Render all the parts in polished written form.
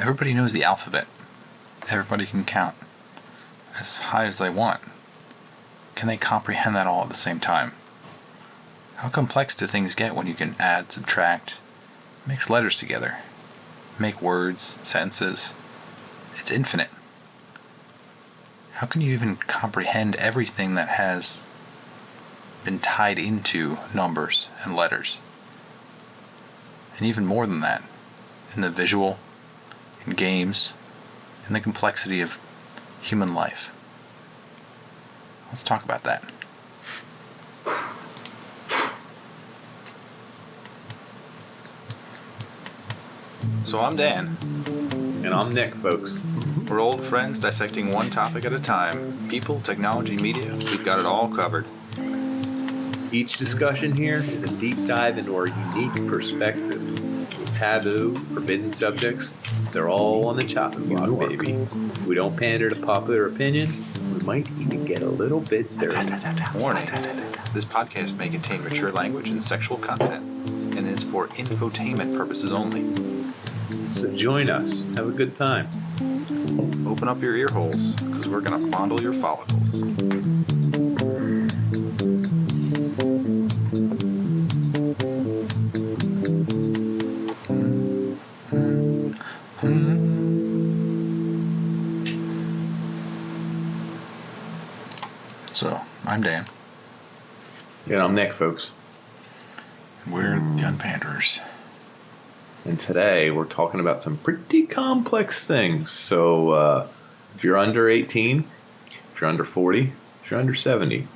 Everybody knows the alphabet. Everybody can count as high as they want. Can they comprehend that all at the same time? How complex do things get when you can add, subtract, mix letters together, make words, sentences? It's infinite. How can you even comprehend everything that has been tied into numbers and letters? And even more than that, in the visual, in games, in the complexity of human life. Let's talk about that. So I'm Dan. And I'm Nick, folks. We're old friends dissecting one topic at a time. People, technology, media, we've got it all covered. Each discussion here is a deep dive into our unique perspective. With taboo, forbidden subjects, they're all on the chopping block, baby. We don't pander to popular opinion. We might even get a little bit dirty. Warning, this podcast may contain mature language and sexual content, and is for infotainment purposes only. So join us. Have a good time. Open up your ear holes, because we're going to fondle your follicles. So, I'm Dan. And I'm Nick, folks. And we're the Unpanderers. And today we're talking about some pretty complex things. So if you're under 18, if you're under 40, if you're under 70,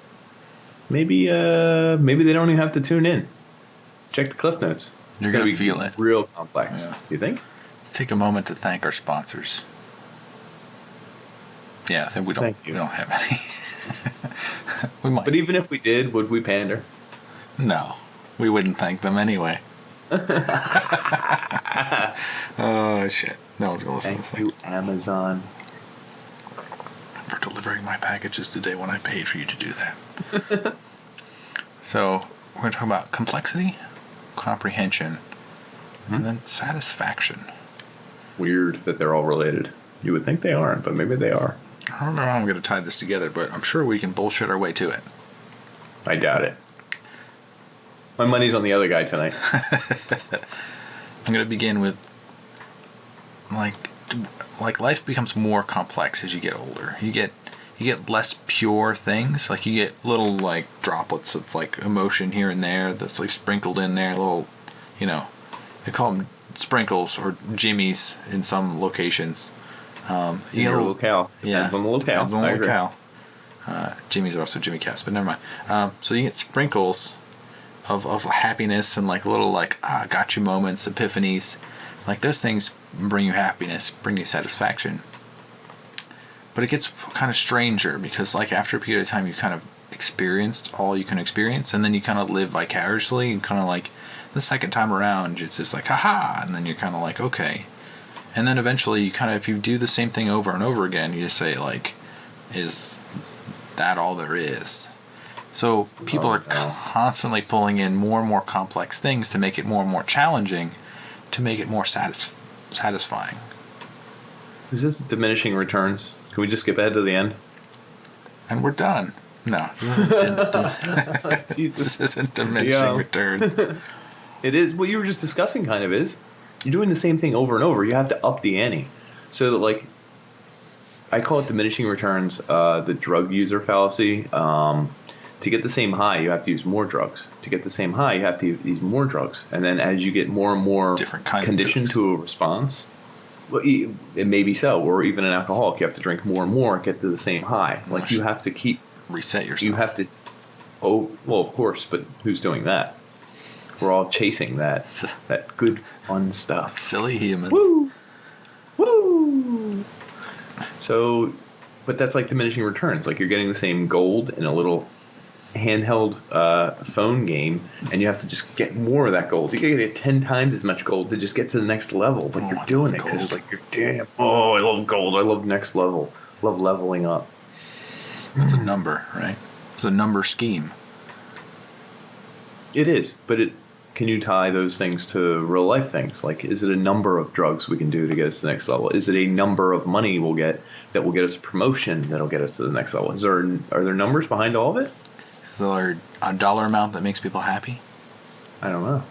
maybe they don't even have to tune in. Check the cliff notes. You're going to feel it. Real complex. Yeah. You think? Let's take a moment to thank our sponsors. Yeah, I think we don't have any. We might. But even if we did, would we pander? No. We wouldn't thank them anyway. Oh, shit. No one's going to listen to this thing. Thank you, Amazon. For delivering my packages today when I paid for you to do that. So, we're going to talk about complexity, comprehension, and then satisfaction. Weird that they're all related. You would think they aren't, but maybe they are. I don't know how I'm going to tie this together, but I'm sure we can bullshit our way to it. I doubt it. My money's on the other guy tonight. I'm going to begin with, like life becomes more complex as you get older. You get less pure things. Like you get little like droplets of like emotion here and there that's like sprinkled in there. Little, they call them sprinkles or jimmies in some locations. In your locale. Yeah. Depends on the locale. Depends on the locale. Jimmy's are also Jimmy Caps, but never mind. So you get sprinkles of happiness and like little like got you moments, epiphanies. Like those things bring you happiness, bring you satisfaction. But it gets kind of stranger because like after a period of time you kind of experienced all you can experience, and then you kind of live vicariously, and kind of like the second time around it's just like haha, and then you're kind of like okay. And then eventually you kind of, if you do the same thing over and over again, you just say like, is that all there is? So people are constantly pulling in more and more complex things to make it more and more challenging, to make it more satisfying. Is this diminishing returns? Can we just skip ahead to the end? And we're done. No. This isn't diminishing returns. It is. What you were just discussing kind of is. You're doing the same thing over and over. You have to up the ante. So that like, I call it diminishing returns, the drug user fallacy. To get the same high, you have to use more drugs. To get the same high, you have to use more drugs. And then as you get more and more conditioned to a response, well, it may be so. Or even an alcoholic, you have to drink more and more, get to the same high. Like you have to keep... Reset yourself. You have to... Oh, well, of course, but who's doing that? We're all chasing that good, fun stuff. Silly humans. Woo! Woo! So, but that's like diminishing returns. Like you're getting the same gold in a little handheld phone game, and you have to just get more of that gold. You can get 10 times as much gold to just get to the next level. But you're doing it because like you're damn. Oh, I love gold. I love next level. Love leveling up. It's a number, right? It's a number scheme. It is, but can you tie those things to real life things? Like, is it a number of drugs we can do to get us to the next level? Is it a number of money we'll get that will get us a promotion that'll get us to the next level? Are there numbers behind all of it? Is there a dollar amount that makes people happy? I don't know.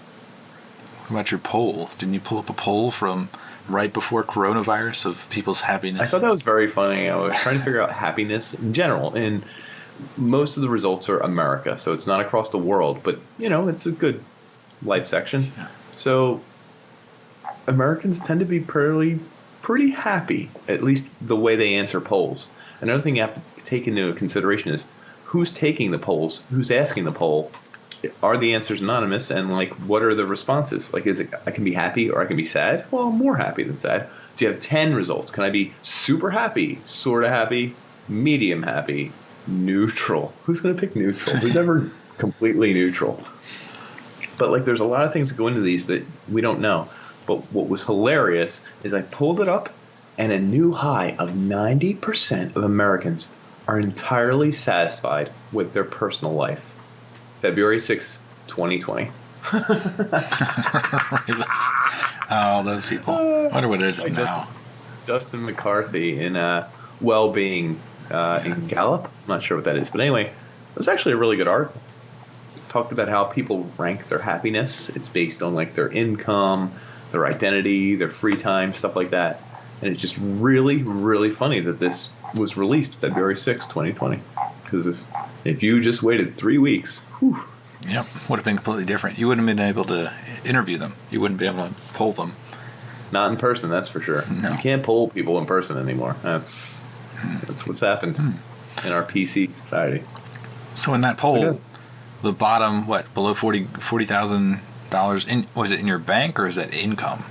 What about your poll? Didn't you pull up a poll from right before coronavirus of people's happiness? I thought that was very funny. I was trying to figure out happiness in general, and most of the results are America, so it's not across the world, but it's a good life section. Yeah. So Americans tend to be pretty happy, at least the way they answer polls. Another thing you have to take into consideration is who's taking the polls, who's asking the poll. Are the answers anonymous, and like what are the responses? Like, is it I can be happy or I can be sad? Well, I'm more happy than sad. Do you have 10 results? Can I be super happy, sort of happy, medium happy, neutral? Who's going to pick neutral? Who's ever completely neutral? But like, there's a lot of things that go into these that we don't know. But what was hilarious is I pulled it up, and a new high of 90% of Americans are entirely satisfied with their personal life. February 6th, 2020. Oh, those people. I wonder what it is now. Justin McCarthy in Well-Being in Gallup. I'm not sure what that is. But anyway, it was actually a really good article. It talked about how people rank their happiness. It's based on like their income, their identity, their free time, stuff like that. And it's just really, really funny that this was released February 6th, 2020. Because if you just waited 3 weeks, whew. Yep, would have been completely different. You wouldn't have been able to interview them. You wouldn't be able to poll them. Not in person, that's for sure. No. You can't poll people in person anymore. That's what's happened in our PC society. So in that poll, the bottom, below $40,000, was it in your bank or is that income?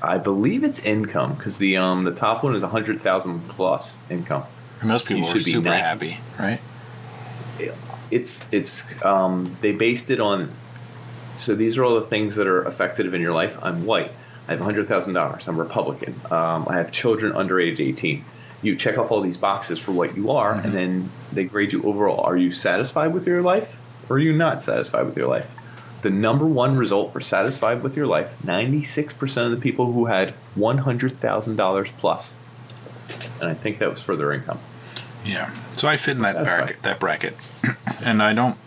I believe it's income because the top one is 100,000 plus income. And most people are super happy, right? It's they based it on. So these are all the things that are effective in your life. I'm white. I have $100,000. I'm Republican. I have children under age 18. You check off all these boxes for what you are, and then they grade you overall. Are you satisfied with your life, or are you not satisfied with your life? The number one result for satisfied with your life, 96% of the people who had $100,000 plus. And I think that was for their income. Yeah. So I fit in that bracket. And I don't,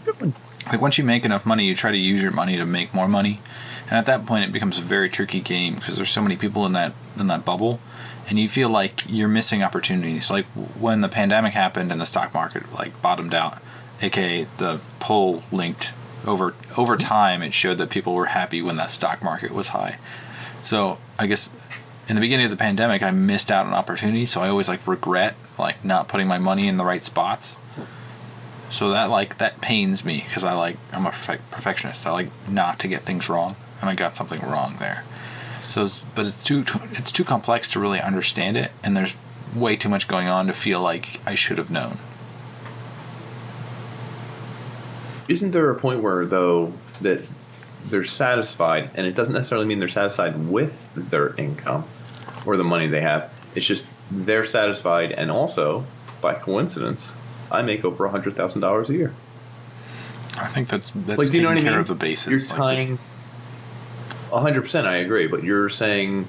like, once you make enough money, you try to use your money to make more money. And at that point, it becomes a very tricky game because there's so many people in that bubble, and you feel like you're missing opportunities. Like when the pandemic happened and the stock market like bottomed out, aka the poll linked over time, it showed that people were happy when the stock market was high. So I guess in the beginning of the pandemic, I missed out on opportunities. So I always like regret like not putting my money in the right spots. So that pains me because I'm a perfectionist. I like not to get things wrong, and I got something wrong there. So, but it's too complex to really understand it, and there's way too much going on to feel like I should have known. Isn't there a point where, though, that they're satisfied, and it doesn't necessarily mean they're satisfied with their income or the money they have? It's just they're satisfied, and also, by coincidence, I make over $100,000 a year. I think that's like, do you know taking what I care mean? of the basis. You're tying 100%. I agree, but you're saying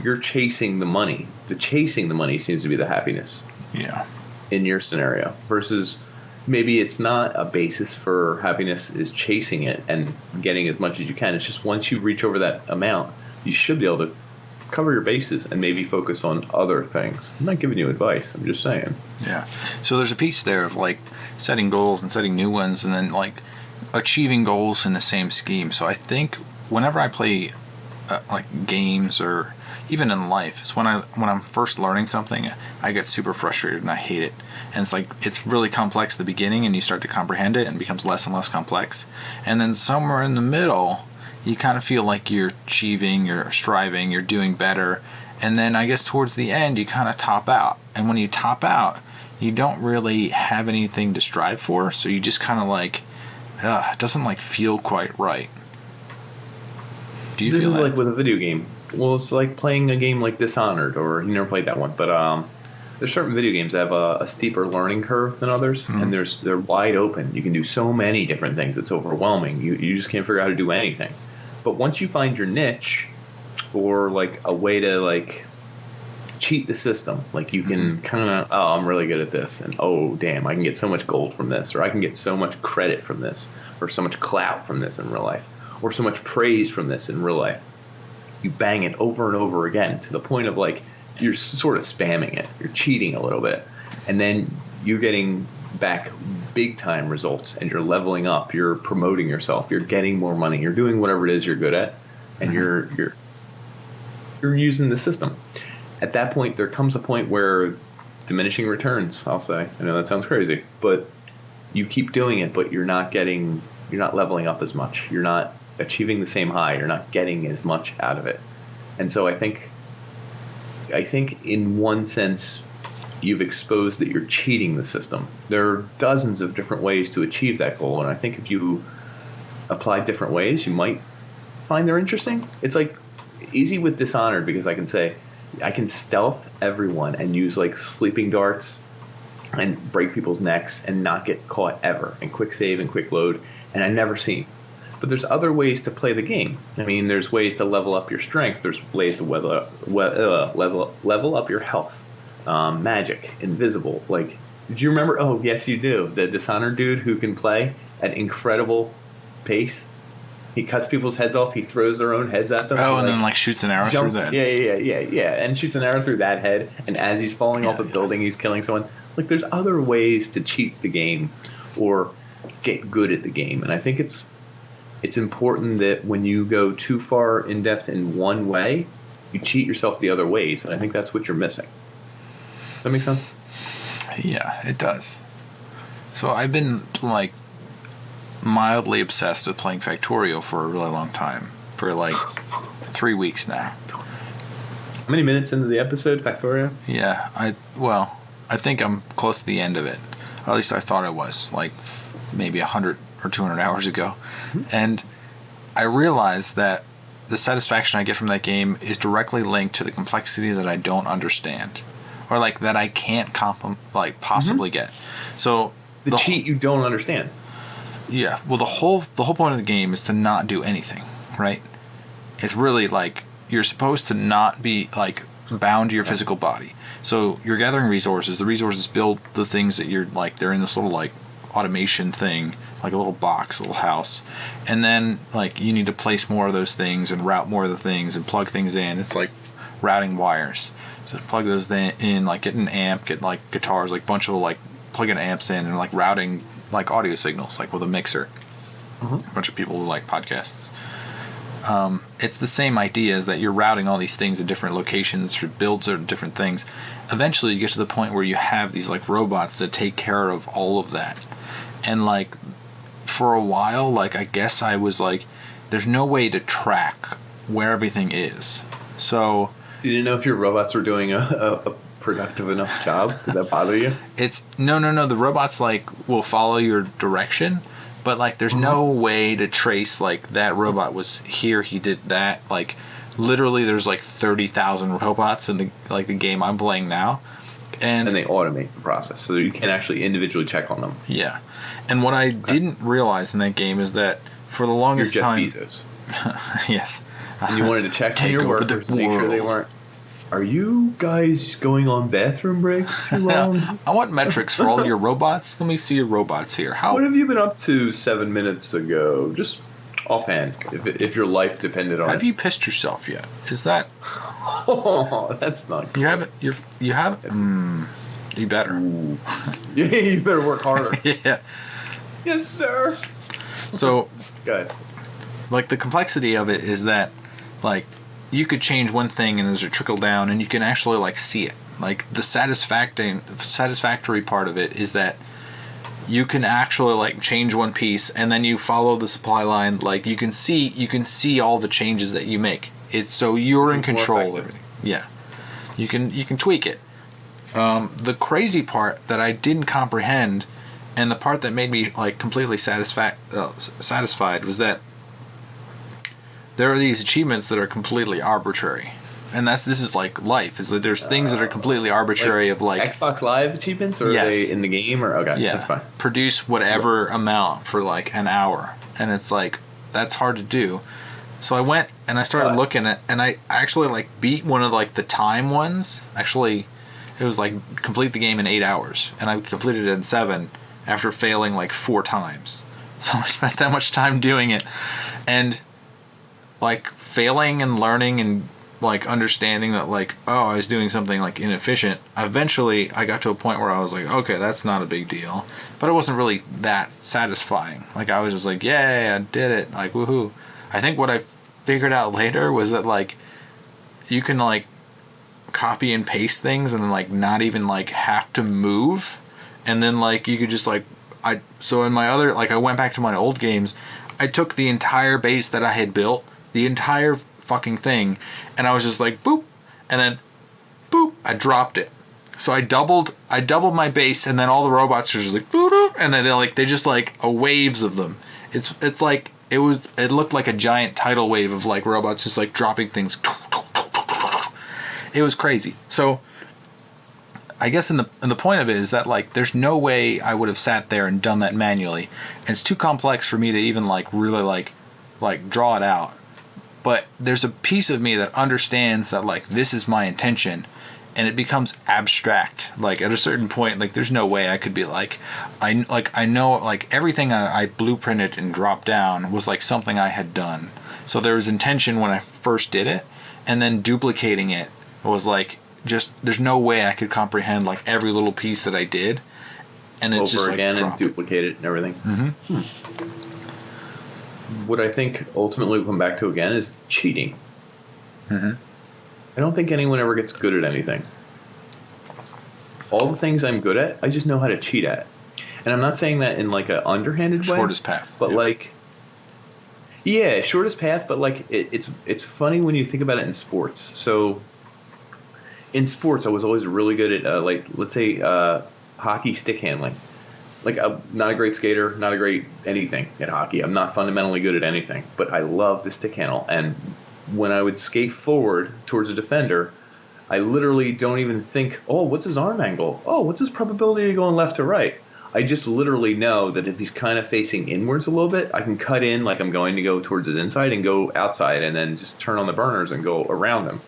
you're chasing the money. The chasing the money seems to be the happiness. Yeah. In your scenario, versus maybe it's not a basis for happiness is chasing it and getting as much as you can. It's just once you reach over that amount, you should be able to cover your bases and maybe focus on other things. I'm not giving you advice. I'm just saying. Yeah. So there's a piece there of like setting goals and setting new ones, and then like achieving goals in the same scheme. So I think whenever I play like games or even in life, it's when I'm first learning something, I get super frustrated and I hate it. And it's like it's really complex at the beginning, and you start to comprehend it, and it becomes less and less complex. And then somewhere in the middle, you kind of feel like you're achieving, you're striving, you're doing better. And then I guess towards the end, you kind of top out. And when you top out, you don't really have anything to strive for. So you just kind of like, it doesn't like feel quite right. Do you feel that? This is like with a video game. Well, it's like playing a game like Dishonored, or you never played that one, but there's certain video games that have a steeper learning curve than others, and they're wide open. You can do so many different things. It's overwhelming. You just can't figure out how to do anything. But once you find your niche, or like a way to like cheat the system, like you can kind of, oh, I'm really good at this, and oh damn, I can get so much gold from this, or I can get so much credit from this, or so much clout from this in real life, or so much praise from this in real life. You bang it over and over again to the point of like you're sort of spamming it, you're cheating a little bit, and then you're getting back big time results, and you're leveling up, you're promoting yourself, you're getting more money, you're doing whatever it is you're good at, and you're using the system. At that point, there comes a point where diminishing returns, I'll say. I know that sounds crazy, but you keep doing it, but you're not leveling up as much. You're not achieving the same high. You're not getting as much out of it. And so I think in one sense, you've exposed that you're cheating the system. There are dozens of different ways to achieve that goal, and I think if you apply different ways, you might find they're interesting. It's like easy with Dishonored, because I can say I can stealth everyone and use like sleeping darts and break people's necks and not get caught ever, and quick save and quick load, and I never see. But there's other ways to play the game. I mean, there's ways to level up your strength. There's ways to level up your health. Magic, invisible. Like, do you remember? Oh, yes, you do. The Dishonored dude who can play at incredible pace. He cuts people's heads off. He throws their own heads at them. Oh, and then like shoots an arrow through that. Yeah. And shoots an arrow through that head. And as he's falling off a building, he's killing someone. Like, there's other ways to cheat the game or get good at the game. And I think it's important that when you go too far in depth in one way, you cheat yourself the other ways. And I think that's what you're missing. Does that make sense? Yeah, it does. So I've been like mildly obsessed with playing Factorio for a really long time, for like 3 weeks now. How many minutes into the episode, Factorio? Yeah, I think I'm close to the end of it. At least I thought I was, like maybe 100 or 200 hours ago. And I realized that the satisfaction I get from that game is directly linked to the complexity that I don't understand, or like that I can't possibly get. So the cheat you don't understand. Yeah, well, the whole point of the game is to not do anything, right? It's really like you're supposed to not be like bound to your physical body. So you're gathering resources. The resources build the things that you're like. They're in this little like automation thing, like a little box, a little house, and then like you need to place more of those things and route more of the things and plug things in. It's like routing wires. So plug those in, like get an amp, get like guitars, like bunch of like plugging amps in and like routing like audio signals, like with a mixer. A bunch of people who like podcasts. It's the same idea, is that you're routing all these things in different locations for builds or different things. Eventually you get to the point where you have these like robots that take care of all of that. And like for a while, like I guess I was like, there's no way to track where everything is. So you didn't know if your robots were doing a productive enough job? Did that bother you? It's no. The robots like will follow your direction, but like there's no way to trace like that robot was here, he did that. Like literally, there's like 30,000 robots in the game I'm playing now, and they automate the process so that you can actually individually check on them. Yeah, and what I didn't realize in that game is that for the longest You're time, Jeff Bezos. Yes, and you wanted to check on your workers to make sure they weren't. Are you guys going on bathroom breaks too long? I want metrics for all of your robots. Let me see your robots here. What have you been up to 7 minutes ago? Just offhand, if your life depended on it. Have you pissed yourself yet? Is that? Oh, that's not good. You haven't. You haven't. You better. Yeah, you better work harder. Yeah. Yes, sir. So, good. Like the complexity of it is that, like, you could change one thing and there's a trickle down, and you can actually like see it. Like the satisfactory part of it is that you can actually like change one piece, and then you follow the supply line. Like you can see all the changes that you make. It's so you're in control of everything. Yeah, you can tweak it. The crazy part that I didn't comprehend, and the part that made me like completely satisfied was that there are these achievements that are completely arbitrary. and this is like life. Is that there's things that are completely arbitrary of like Xbox Live achievements, or are they in the game, or okay, yeah, that's fine. produce whatever amount for like an hour, and it's like that's hard to do. So I went and I started looking at, and I actually like beat one of like the time ones. Actually, it was like complete the game in 8 hours, and I completed it in 7 after failing like 4 times. So I spent that much time doing it, and like failing and learning and like understanding that like, oh, I was doing something like inefficient. Eventually I got to a point where I was like, okay, that's not a big deal, but it wasn't really that satisfying. Like I was just like, yay, I did it, like woohoo. I think what I figured out later was that like you can like copy and paste things and then like not even like have to move, and then like you could just like so in my other, like I went back to my old games, I took the entire base that I had built, the entire fucking thing, and I was just like boop, and then boop, I dropped it. So I doubled my base, and then all the robots were just like boop, and then they just like a waves of them. It's like it looked like a giant tidal wave of like robots just like dropping things. It was crazy. So I guess in the point of it is that like there's no way I would have sat there and done that manually, and it's too complex for me to even like really like draw it out. But there's a piece of me that understands that like this is my intention, and it becomes abstract. Like at a certain point, like there's no way I could be like I know like everything I blueprinted and dropped down was like something I had done. So there was intention when I first did it, and then duplicating it was like just there's no way I could comprehend like every little piece that I did, and it's over just again like, and duplicate it and everything. Mm-hmm. What I think ultimately we'll come back to again is cheating. Mm-hmm. I don't think anyone ever gets good at anything. All the things I'm good at, I just know how to cheat at. And I'm not saying that in like an underhanded way. Shortest path. But like, yeah, shortest path. But like, it's funny when you think about it in sports. So in sports, I was always really good at like, let's say, hockey stick handling. Like, I'm not a great skater, not a great anything at hockey. I'm not fundamentally good at anything, but I love to stick handle. And when I would skate forward towards a defender, I literally don't even think, oh, what's his arm angle? Oh, what's his probability of going left to right? I just literally know that if he's kind of facing inwards a little bit, I can cut in like I'm going to go towards his inside and go outside, and then just turn on the burners and go around him.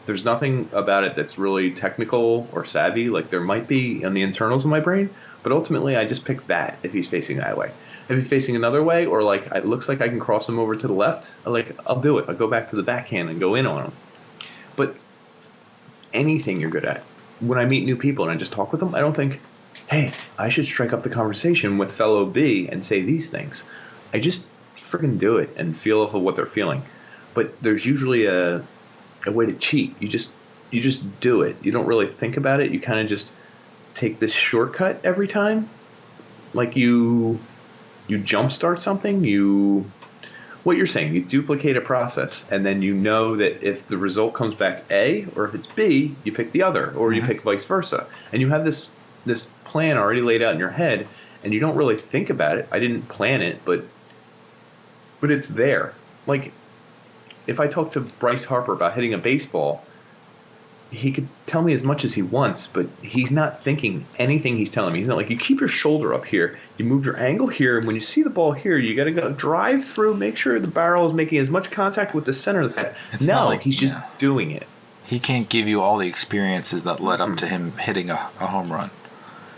There's nothing about it that's really technical or savvy. Like there might be on the internals of my brain, but ultimately I just pick that if he's facing that way. If he's facing another way, or like it looks like I can cross him over to the left, I'll do it. I'll go back to the backhand and go in on him. But anything you're good at, when I meet new people and I just talk with them, I don't think, hey, I should strike up the conversation with fellow B and say these things. I just freaking do it and feel off of what they're feeling. But there's usually a way to cheat. You just do it. You don't really think about it. You kind of just take this shortcut every time. Like you jumpstart something. What you're saying, you duplicate a process, and then you know that if the result comes back A, or if it's B, you pick the other, or you pick vice versa. And you have this plan already laid out in your head, and you don't really think about it. I didn't plan it, but it's there. Like, if I talk to Bryce Harper about hitting a baseball, he could tell me as much as he wants, but he's not thinking anything he's telling me. He's not like, you keep your shoulder up here, you move your angle here, and when you see the ball here, you got to go drive through, make sure the barrel is making as much contact with the center of that. He's just doing it. He can't give you all the experiences that led up to him hitting a home run.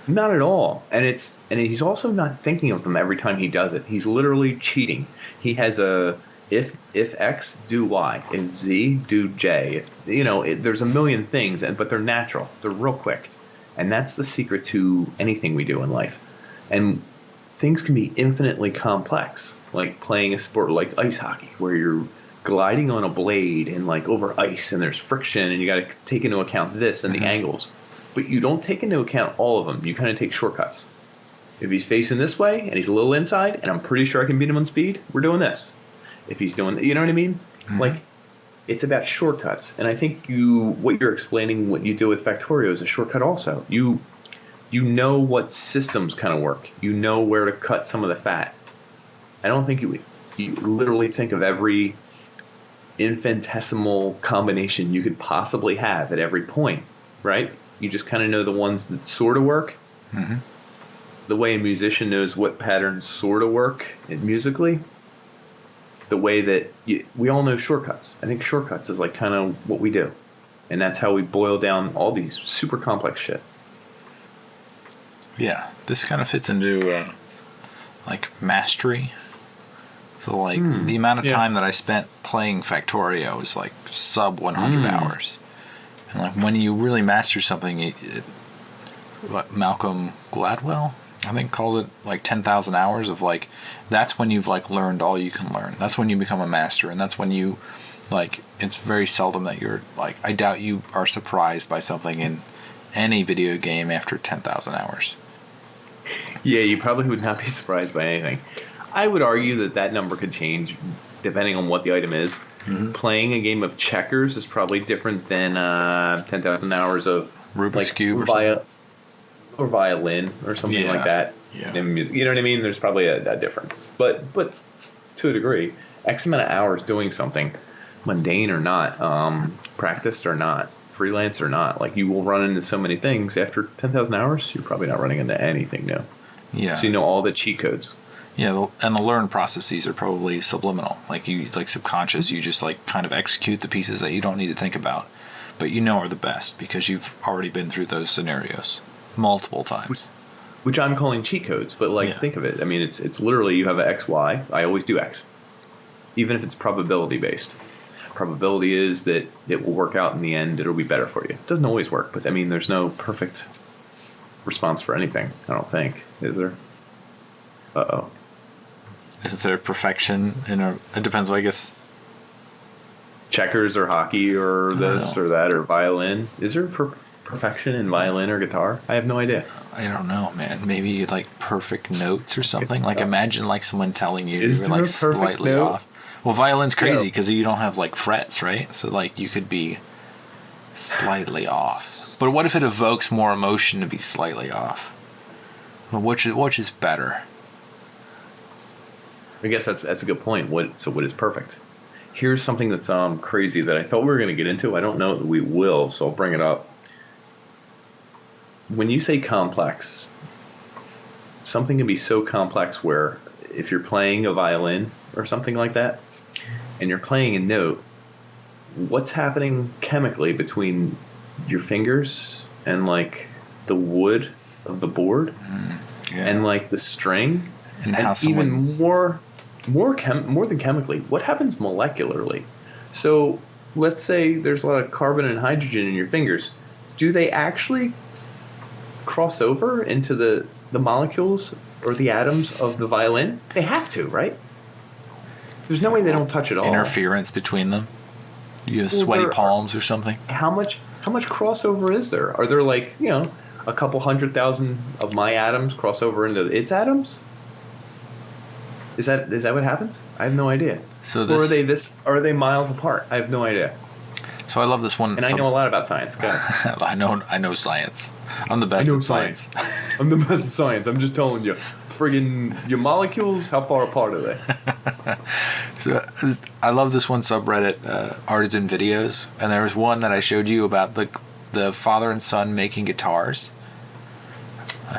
Not at all. And he's also not thinking of them every time he does it. He's literally cheating. He has a if X, do Y. If Z, do J. There's a million things, but they're natural. They're real quick. And that's the secret to anything we do in life. And things can be infinitely complex, like playing a sport like ice hockey, where you're gliding on a blade and like over ice, and there's friction, and you got to take into account this and the angles. But you don't take into account all of them. You kind of take shortcuts. If he's facing this way and he's a little inside, and I'm pretty sure I can beat him on speed, we're doing this. If he's doing, you know what I mean? Like, it's about shortcuts. And I think what you're explaining, what you do with Factorio is a shortcut also. You know what systems kind of work. You know where to cut some of the fat. I don't think you literally think of every infinitesimal combination you could possibly have at every point, right? You just kind of know the ones that sort of work. Mm-hmm. The way a musician knows what patterns sort of work musically. The way that we all know shortcuts. I think shortcuts is like kind of what we do. And that's how we boil down all these super complex shit. Yeah, this kind of fits into like mastery. So like the amount of time that I spent playing Factorio is like sub 100 hours. And like when you really master something, like Malcolm Gladwell, I think, calls it like 10,000 hours of like, that's when you've like learned all you can learn. That's when you become a master, and that's when you like, it's very seldom that you're like, I doubt you are surprised by something in any video game after 10,000 hours. Yeah, you probably would not be surprised by anything. I would argue that that number could change depending on what the item is. Mm-hmm. Playing a game of checkers is probably different than 10,000 hours of Rubik's like, Cube or violin or something like that. Yeah. In music. You know what I mean? There's probably a difference. But to a degree, X amount of hours doing something, mundane or not, practiced or not, freelance or not, like you will run into so many things. After 10,000 hours, you're probably not running into anything new. Yeah. So you know all the cheat codes. Yeah, and the learn processes are probably subliminal. Like you, like subconscious, you just like kind of execute the pieces that you don't need to think about, but you know are the best because you've already been through those scenarios multiple times. Which I'm calling cheat codes, but like think of it. I mean, it's literally you have an X, Y. I always do X, even if it's probability based. Probability is that it will work out in the end. It'll be better for you. It doesn't always work, but I mean, there's no perfect response for anything. I don't think, is there? Uh-oh. Is there perfection in a? It depends. I guess. Checkers or hockey or this or that or violin. Is there perfection in violin or guitar? I have no idea. I don't know, man. Maybe like perfect notes or something. Like imagine like someone telling you is you're like slightly note? off. Well, violin's crazy because you don't have like frets, right? So like you could be slightly off. But what if it evokes more emotion to be slightly off? Well, which is better? I guess that's a good point. What is perfect? Here's something that's crazy that I thought we were going to get into. I don't know that we will, so I'll bring it up. When you say complex, something can be so complex where if you're playing a violin or something like that, and you're playing a note, what's happening chemically between your fingers and like the wood of the board and like the string, and how someone... even more than chemically, what happens molecularly? So let's say there's a lot of carbon and hydrogen in your fingers. Do they actually cross over into the molecules or the atoms of the violin? They have to, right? There's no way they don't touch at all. Interference between them. You have sweaty palms or something. How much crossover is there? Are there like, a couple 100,000 of my atoms cross over into its atoms? Is that what happens? I have no idea. So or are they miles apart? I have no idea. So I love this one. And I know a lot about science. Go ahead. I know science. I'm the best at science. I'm the best at science. I'm just telling you. Friggin' your molecules, how far apart are they? So, I love this one subreddit, Artisan Videos, and there was one that I showed you about the father and son making guitars.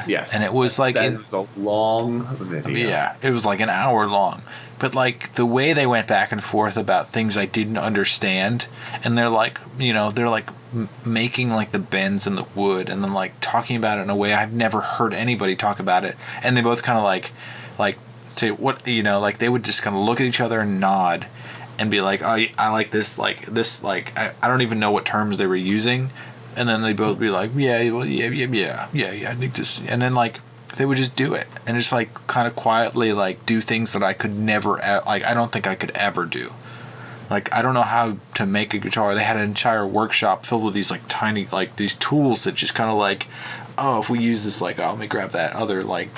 Yes. And it was like... It was a long video. Yeah, it was like an hour long. But like the way they went back and forth about things I didn't understand, and they're like, making like the bends in the wood, and then like talking about it in a way I've never heard anybody talk about it. And they both kind of like say what, like they would just kind of look at each other and nod, and be like, oh, I like this, I don't even know what terms they were using, and then they both be like, yeah, I think this, and then like they would just do it and just like kind of quietly like do things that I could never I don't think I could ever do. Like I don't know how to make a guitar. They had an entire workshop filled with these like tiny like these tools that just kind of like, oh, if we use this, like, oh, let me grab that other like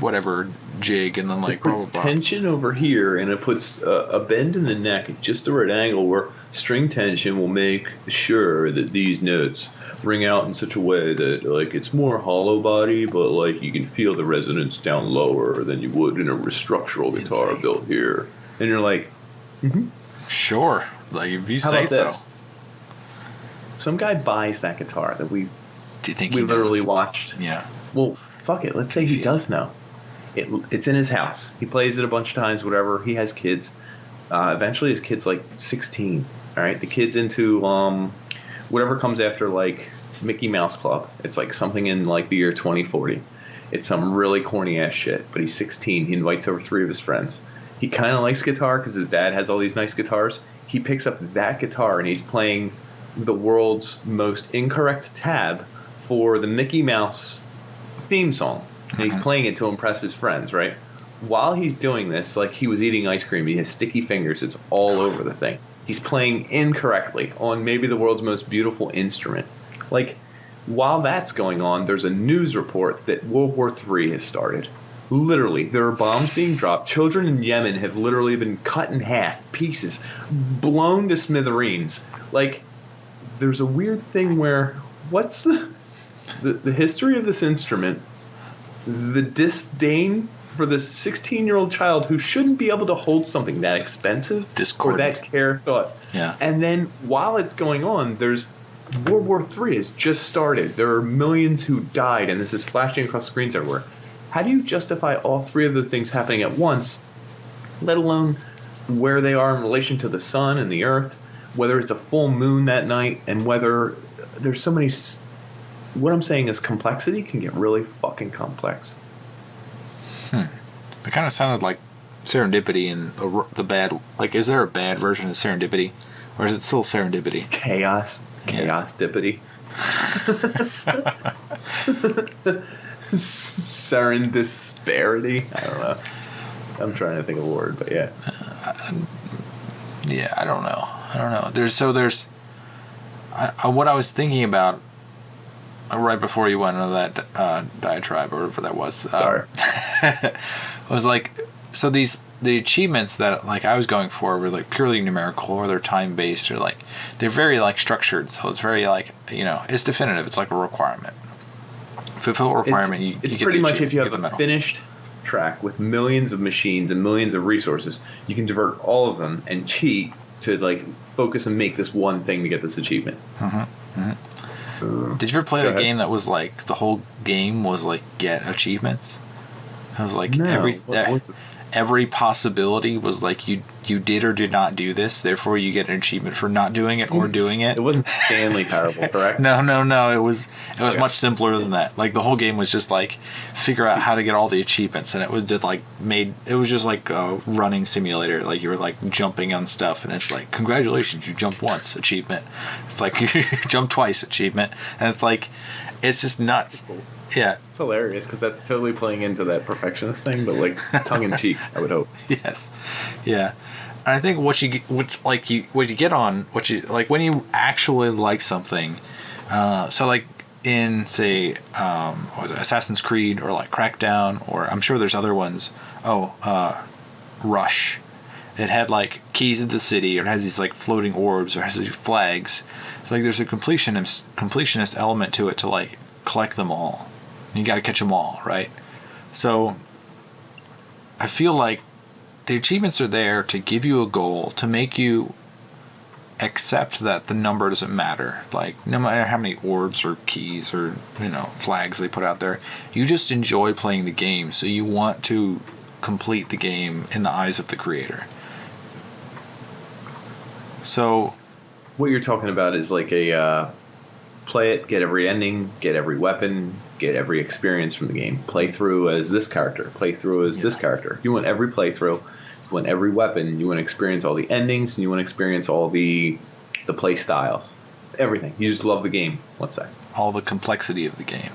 whatever jig, and then like it puts tension over here, and it puts a bend in the neck at just the right angle where string tension will make sure that these notes ring out in such a way that like it's more hollow body, but like you can feel the resonance down lower than you would in a structural guitar built here. And you're like, sure, Like, if you How say about so. this? Some guy buys that guitar that we Do you think we he literally knows? watched. Yeah. Well, fuck it. Let's say he does know. It's in his house. He plays it a bunch of times. Whatever. He has kids. Eventually, his kid's like 16. All right. The kid's into whatever comes after like Mickey Mouse Club. It's like something in like the year 2040. It's some really corny ass shit. But he's 16. He invites over 3 of his friends. He kind of likes guitar because his dad has all these nice guitars. He picks up that guitar and he's playing the world's most incorrect tab for the Mickey Mouse theme song. And he's playing it to impress his friends, right? While he's doing this, like he was eating ice cream, he has sticky fingers. It's all over the thing. He's playing incorrectly on maybe the world's most beautiful instrument. Like, while that's going on, there's a news report that World War III has started. Literally, there are bombs being dropped. Children in Yemen have literally been cut in half, pieces, blown to smithereens. Like, there's a weird thing where, what's the history of this instrument? The disdain for this 16-year-old child who shouldn't be able to hold something that expensive or that care thought. Yeah. And then while it's going on, there's World War III has just started. There are millions who died, and this is flashing across screens everywhere. How do you justify all 3 of those things happening at once, let alone where they are in relation to the sun and the earth, whether it's a full moon that night, and whether there's so many... What I'm saying is complexity can get really fucking complex. It kind of sounded like serendipity and the bad... Like, is there a bad version of serendipity? Or is it still serendipity? Chaos. Chaos-dippity. Sarin disparity. I don't know. I'm trying to think of a word, but yeah. Yeah, I don't know. There's... what I was thinking about right before you went into that diatribe or whatever that was. Sorry. was like, so the achievements that like I was going for were like purely numerical, or they're time based, or like they're very like structured. So it's very like, it's definitive. It's like a requirement. Fulfill a requirement. It's you get pretty the much if you have the a medal. finished track with millions of machines and millions of resources, you can divert all of them and cheat to like focus and make this one thing to get this achievement. Did you ever play the game that was like the whole game was like get achievements? It was like every possibility was like you did or did not do this, therefore you get an achievement for not doing it or doing it. It wasn't Stanley Parable, correct? No. It was much simpler than that. Like the whole game was just like figure out how to get all the achievements, and it was just like a running simulator. Like you were like jumping on stuff, and it's like congratulations, you jumped once, achievement. It's like you jumped twice, achievement, and it's like it's just nuts. Yeah. It's hilarious because that's totally playing into that perfectionist thing, but like tongue in cheek, I would hope. Yes. Yeah. And I think what you get on, when you actually like something, so like in say, what was it, Assassin's Creed or like Crackdown, or I'm sure there's other ones. Rush. It had like keys in the city, or it has these like floating orbs, or it has these flags. It's like there's a completionist element to it to like collect them all. You got to catch them all, right? So I feel like the achievements are there to give you a goal, to make you accept that the number doesn't matter. Like, no matter how many orbs or keys or, flags they put out there, you just enjoy playing the game, so you want to complete the game in the eyes of the creator. So what you're talking about is like a play it, get every ending, get every weapon, get every experience from the game. Play through as this character, play through as this character. You want every playthrough, you want every weapon, you want to experience all the endings, and you want to experience all the play styles. Everything. You just love the game, let's say. All the complexity of the game.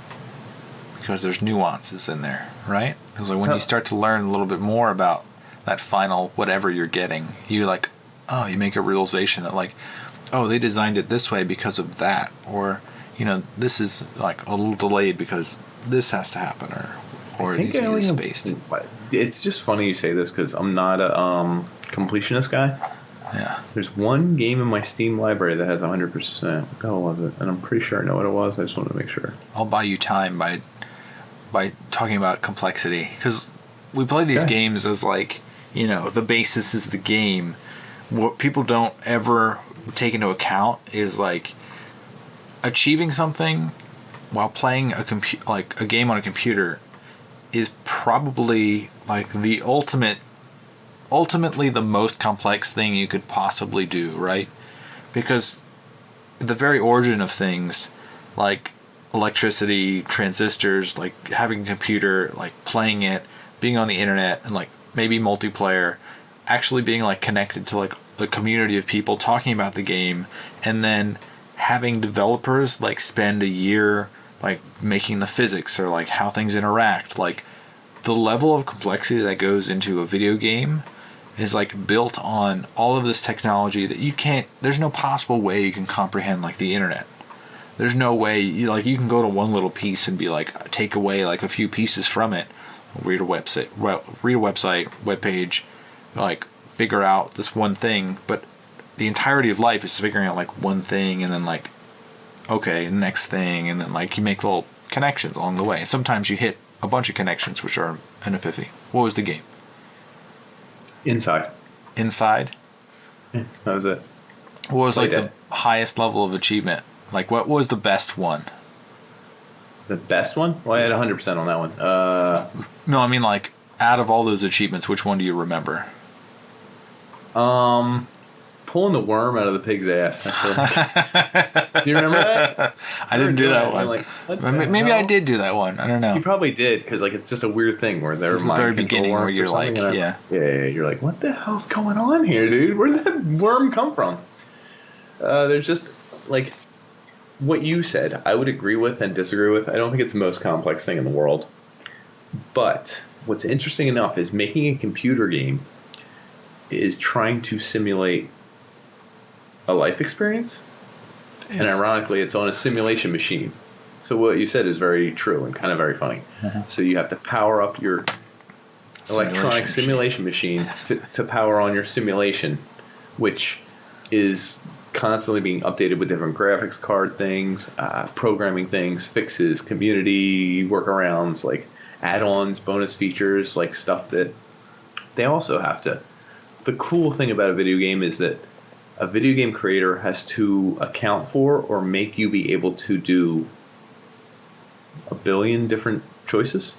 Because there's nuances in there, right? Because like when you start to learn a little bit more about that final whatever you're getting, you like, you make a realization that like, they designed it this way because of that, or this is like a little delayed because this has to happen, or it needs to be spaced. It's just funny you say this because I'm not a completionist guy. Yeah. There's one game in my Steam library that has 100%. What the hell was it? And I'm pretty sure I know what it was. I just wanted to make sure. I'll buy you time by talking about complexity, because we play these games as like, the basis is the game, what people don't ever take into account is like achieving something while playing a game on a computer is probably like the ultimately the most complex thing you could possibly do, right? Because the very origin of things, like electricity, transistors, like having a computer, like playing it, being on the internet, and like maybe multiplayer, actually being like connected to like a community of people talking about the game, and then having developers like spend a year like making the physics or like how things interact, like the level of complexity that goes into a video game is like built on all of this technology that there's no possible way you can comprehend like the internet. There's no way you can go to one little piece and be like take away like a few pieces from it, read a website, web page, like figure out this one thing, but the entirety of life is figuring out like one thing and then like okay, next thing, and then like you make little connections along the way. And sometimes you hit a bunch of connections which are an epiphany. What was the game? Inside. Yeah, that was it. What was like the highest level of achievement? Like what was the best one? The best one? Well, I had 100% on that one. No, I mean like out of all those achievements, which one do you remember? Pulling the worm out of the pig's ass. Do you remember that? I didn't do that one. Like, maybe I did do that one. I don't know. You probably did, because like it's just a weird thing where they're the very beginning where you're like, yeah, you're like, what the hell's going on here, dude? Where did that worm come from? There's just like what you said. I would agree with and disagree with. I don't think it's the most complex thing in the world, but what's interesting enough is making a computer game is trying to simulate a life experience, and ironically it's on a simulation machine. So what you said is very true and kind of very funny. So you have to power up your electronic simulation machine to power on your simulation, which is constantly being updated with different graphics card things, programming things, fixes, community workarounds, like add-ons, bonus features, like stuff that they also have to. The cool thing about a video game is that a video game creator has to account for or make you be able to do a billion different choices.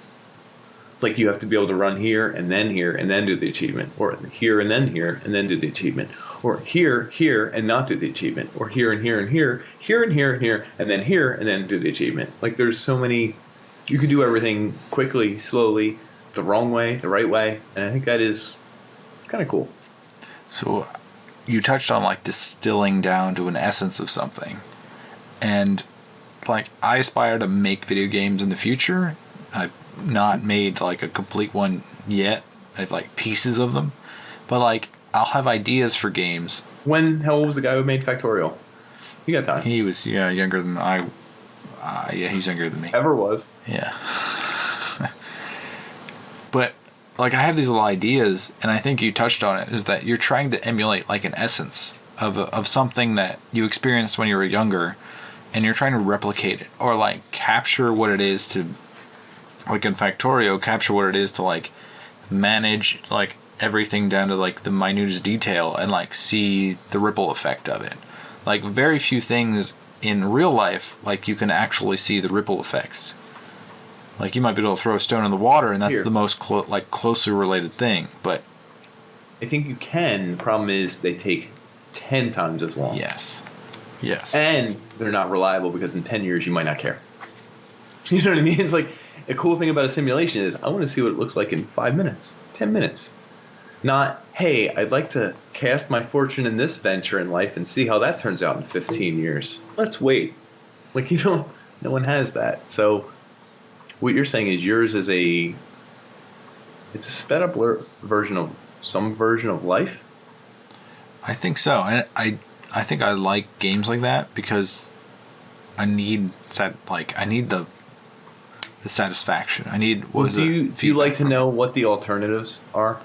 Like you have to be able to run here and then do the achievement, or here and then do the achievement, or here and not do the achievement, or here and here and here and here and then do the achievement. Like there's so many, you can do everything quickly, slowly, the wrong way, the right way, and I think that is kind of cool. So you touched on like distilling down to an essence of something, and like I aspire to make video games in the future. I've not made like a complete one yet. I have like pieces of them, but like I'll have ideas for games. How old was the guy who made Factorio? You got time. He was younger than I. Yeah, he's younger than me. Ever was. Yeah. But like I have these little ideas, and I think you touched on it, is that you're trying to emulate like an essence of something that you experienced when you were younger, and you're trying to replicate it or like capture what it is to, like in Factorio, capture what it is to like manage like everything down to like the minutest detail and like see the ripple effect of it. Like very few things in real life like you can actually see the ripple effects. Like you might be able to throw a stone in the water, and that's the most closely related thing. But I think you can. The problem is they take 10 times as long. Yes. And they're not reliable because in 10 years you might not care. You know what I mean? It's like a cool thing about a simulation is I want to see what it looks like in 5 minutes, 10 minutes. Not, hey, I'd like to cast my fortune in this venture in life and see how that turns out in 15 years. Let's wait. Like no one has that. So what you're saying is yours is it's a sped up version of some version of life? I think so. I think I like games like that because I need the satisfaction. I need do you like to know what the alternatives are?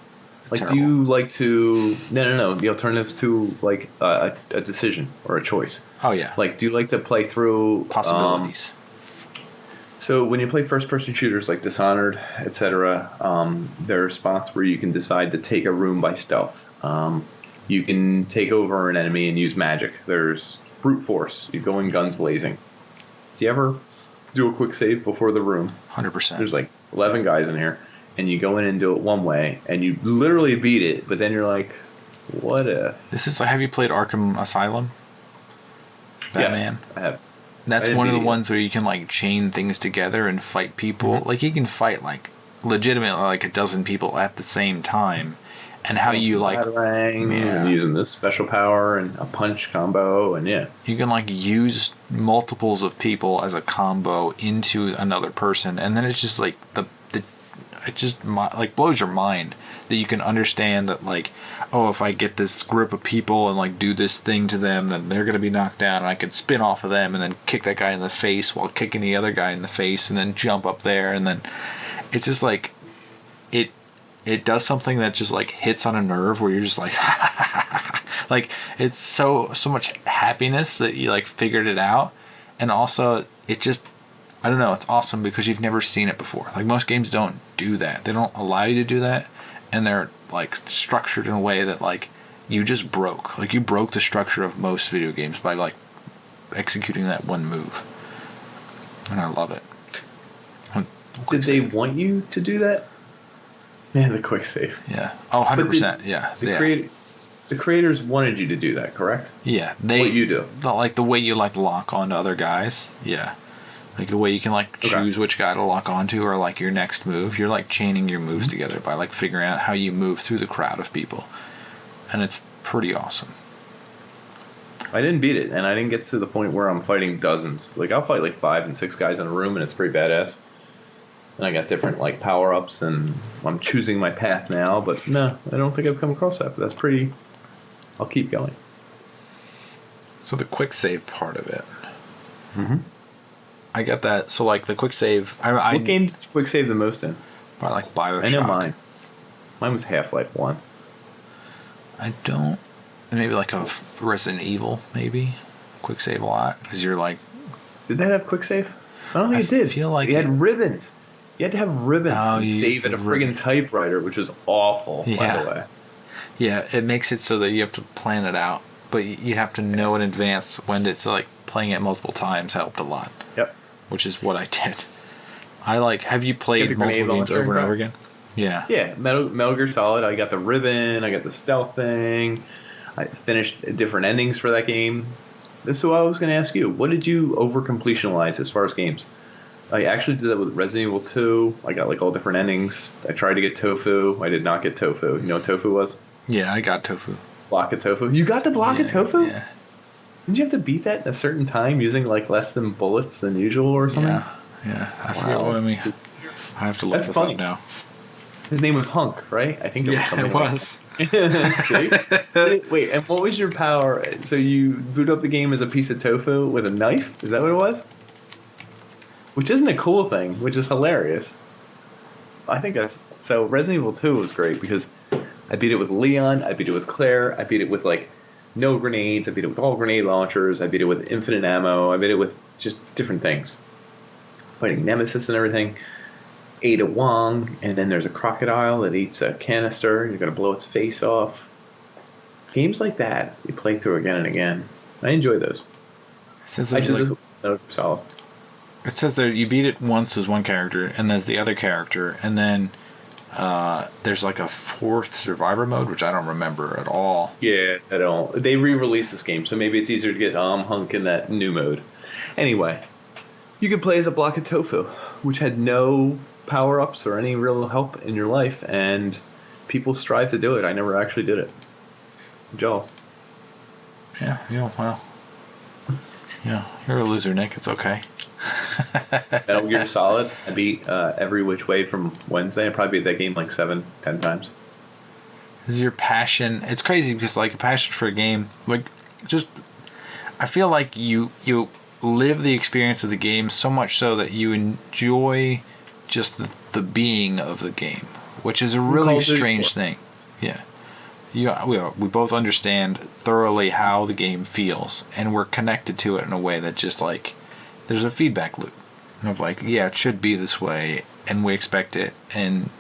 Like terrible. Do you like to no the alternatives to like a decision or a choice? Oh yeah. Like do you like to play through possibilities? So when you play first-person shooters like Dishonored, etc., there are spots where you can decide to take a room by stealth. You can take over an enemy and use magic. There's brute force. You go in guns blazing. Do you ever do a quick save before the room? 100%. There's like 11 guys in here, and you go in and do it one way, and you literally beat it, but then you're like, what if? This is like, have you played Arkham Asylum? Batman? Yes, I have. That's one of the ones where you can like chain things together and fight people. Mm-hmm. Like you can fight like legitimately like a dozen people at the same time. And how you like and using this special power and a punch combo, and you can like use multiples of people as a combo into another person, and then it's just like it just like blows your mind that you can understand that like, oh, if I get this group of people and like do this thing to them, then they're gonna be knocked down, and I can spin off of them and then kick that guy in the face while kicking the other guy in the face, and then jump up there, and then it's just like it does something that just like hits on a nerve where you're just like like it's so much happiness that you like figured it out. And also it just, I don't know, it's awesome because you've never seen it before. Like most games don't do that. They don't allow you to do that, and they're like structured in a way that like you just broke. Like you broke the structure of most video games by like executing that one move. And I love it. Did they want you to do that? Yeah, the quick save. Yeah. Oh, 100%. Yeah. The creators wanted you to do that, correct? Yeah. What you do. Like the way you like lock onto other guys. Yeah. Like the way you can like choose which guy to lock onto, or like your next move. You're like chaining your moves together by like figuring out how you move through the crowd of people. And it's pretty awesome. I didn't beat it, and I didn't get to the point where I'm fighting dozens. Like I'll fight like 5 and 6 guys in a room, and it's pretty badass. And I got different like power ups, and I'm choosing my path now. But no, I don't think I've come across that. But that's pretty. I'll keep going. So the quick save part of it. Mm-hmm. I got that. So like the quick save. What game did you quick save the most in? Probably like Bioshock. I know mine. Mine was Half-Life 1. I don't. Maybe like a Resident Evil, maybe. Quick save a lot because you're like. Did that have quick save? I don't think it did. Feel like you had ribbons. You had to have ribbons to save at a friggin' typewriter, which was awful, by the way. Yeah, it makes it so that you have to plan it out, but you have to know in advance when it's like playing it multiple times helped a lot. Yep. Which is what I did. I like. Have you played multiple games over and over again? Yeah. Yeah, Metal Gear Solid. I got the ribbon. I got the stealth thing. I finished different endings for that game. This is what I was going to ask you. What did you over completionalize as far as games? I actually did that with Resident Evil 2. I got like all different endings. I tried to get tofu. I did not get tofu. You know what tofu was? Yeah, I got tofu. Block of tofu. You got the block of tofu? Yeah. Didn't you have to beat that at a certain time using like less than bullets than usual or something? Yeah. I forget what I mean. I have to look this up now. His name was Hunk, right? I think it was something. It was. Wait, and what was your power? So you boot up the game as a piece of tofu with a knife? Is that what it was? Which isn't a cool thing, which is hilarious. I think that's... So Resident Evil 2 was great because I beat it with Leon, I beat it with Claire, I beat it with like no grenades, I beat it with all grenade launchers, I beat it with infinite ammo, I beat it with just different things. Fighting Nemesis and everything. Ada Wong, and then there's a crocodile that eats a canister, and you're going to blow its face off. Games like that, you play through again and again. I enjoy those. I did this with Metal Gear Solid. It says there you beat it once as one character, and there's the other character, and then there's like a 4th survivor mode, which I don't remember at all. Yeah, I don't. They re-released this game, so maybe it's easier to get Hunk in that new mode. Anyway, you could play as a block of tofu, which had no power-ups or any real help in your life, and people strive to do it. I never actually did it. I'm jealous. Yeah, well. Yeah, you're a loser, Nick. It's okay. Metal Gear Solid. I beat every which way from Wednesday. I probably beat that game like 7-10 times. This is your passion. It's crazy because like a passion for a game, like just I feel like you live the experience of the game so much so that you enjoy just the being of the game, which is a really strange thing. Yeah. We both understand thoroughly how the game feels, and we're connected to it in a way that just like there's a feedback loop of like, yeah, it should be this way, and we expect it. And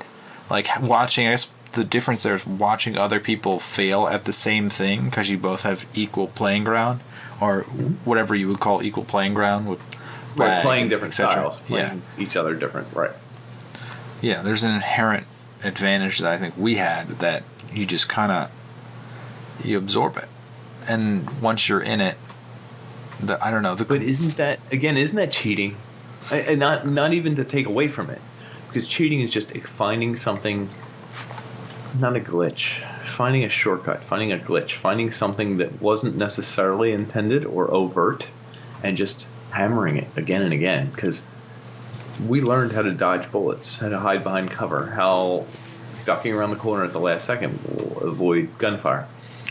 like watching, I guess the difference there is watching other people fail at the same thing because you both have equal playing ground, or whatever you would call equal playing ground with playing different styles, yeah, playing each other different, right? Yeah, there's an inherent advantage that I think we had that you just kind of you absorb it, and once you're in it, I don't know. But isn't that cheating? And not even to take away from it, because cheating is just finding something, not a glitch, finding a shortcut, finding a glitch, finding something that wasn't necessarily intended or overt, and just hammering it again and again. Because we learned how to dodge bullets, how to hide behind cover, how ducking around the corner at the last second will avoid gunfire,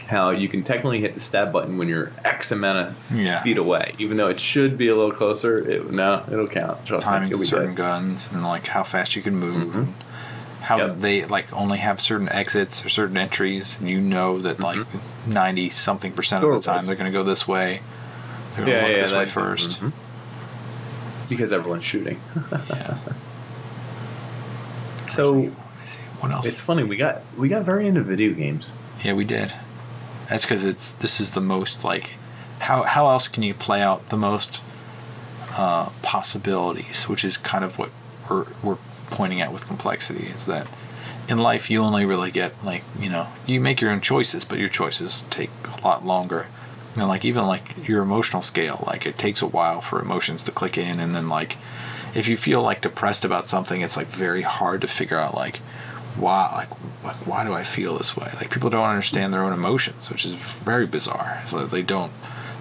how you can technically hit the stab button when you're X amount of feet away, even though it should be a little closer. It'll count. Timing of certain guns, and like how fast you can move, and how they like only have certain exits or certain entries, and you know that like 90-something% of the time they're going to go this way. They're going to look this way first. Because everyone's shooting. Yeah. So what else? It's funny, we got very into video games. Yeah, we did. That's because this is the most like how else can you play out the most possibilities, which is kind of what we're pointing at with complexity, is that in life you only really get like, you know, you make your own choices, but your choices take a lot longer. And like even like your emotional scale, like it takes a while for emotions to click in, and then like if you feel like depressed about something, it's like very hard to figure out like why do I feel this way? Like people don't understand their own emotions, which is very bizarre. So they don't,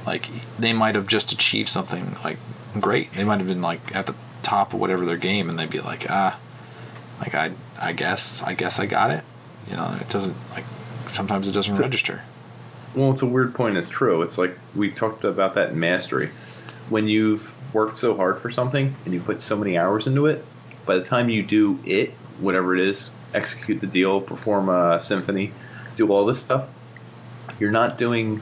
like, they might have just achieved something like great. They might have been like at the top of whatever their game, and they'd be like, like I guess I got it. You know, it doesn't, like, sometimes it doesn't register. Well, it's a weird point. It's true. It's like we talked about that in mastery. When you've worked so hard for something and you put so many hours into it, by the time you do it, whatever it is, execute the deal, perform a symphony, do all this stuff, you're not doing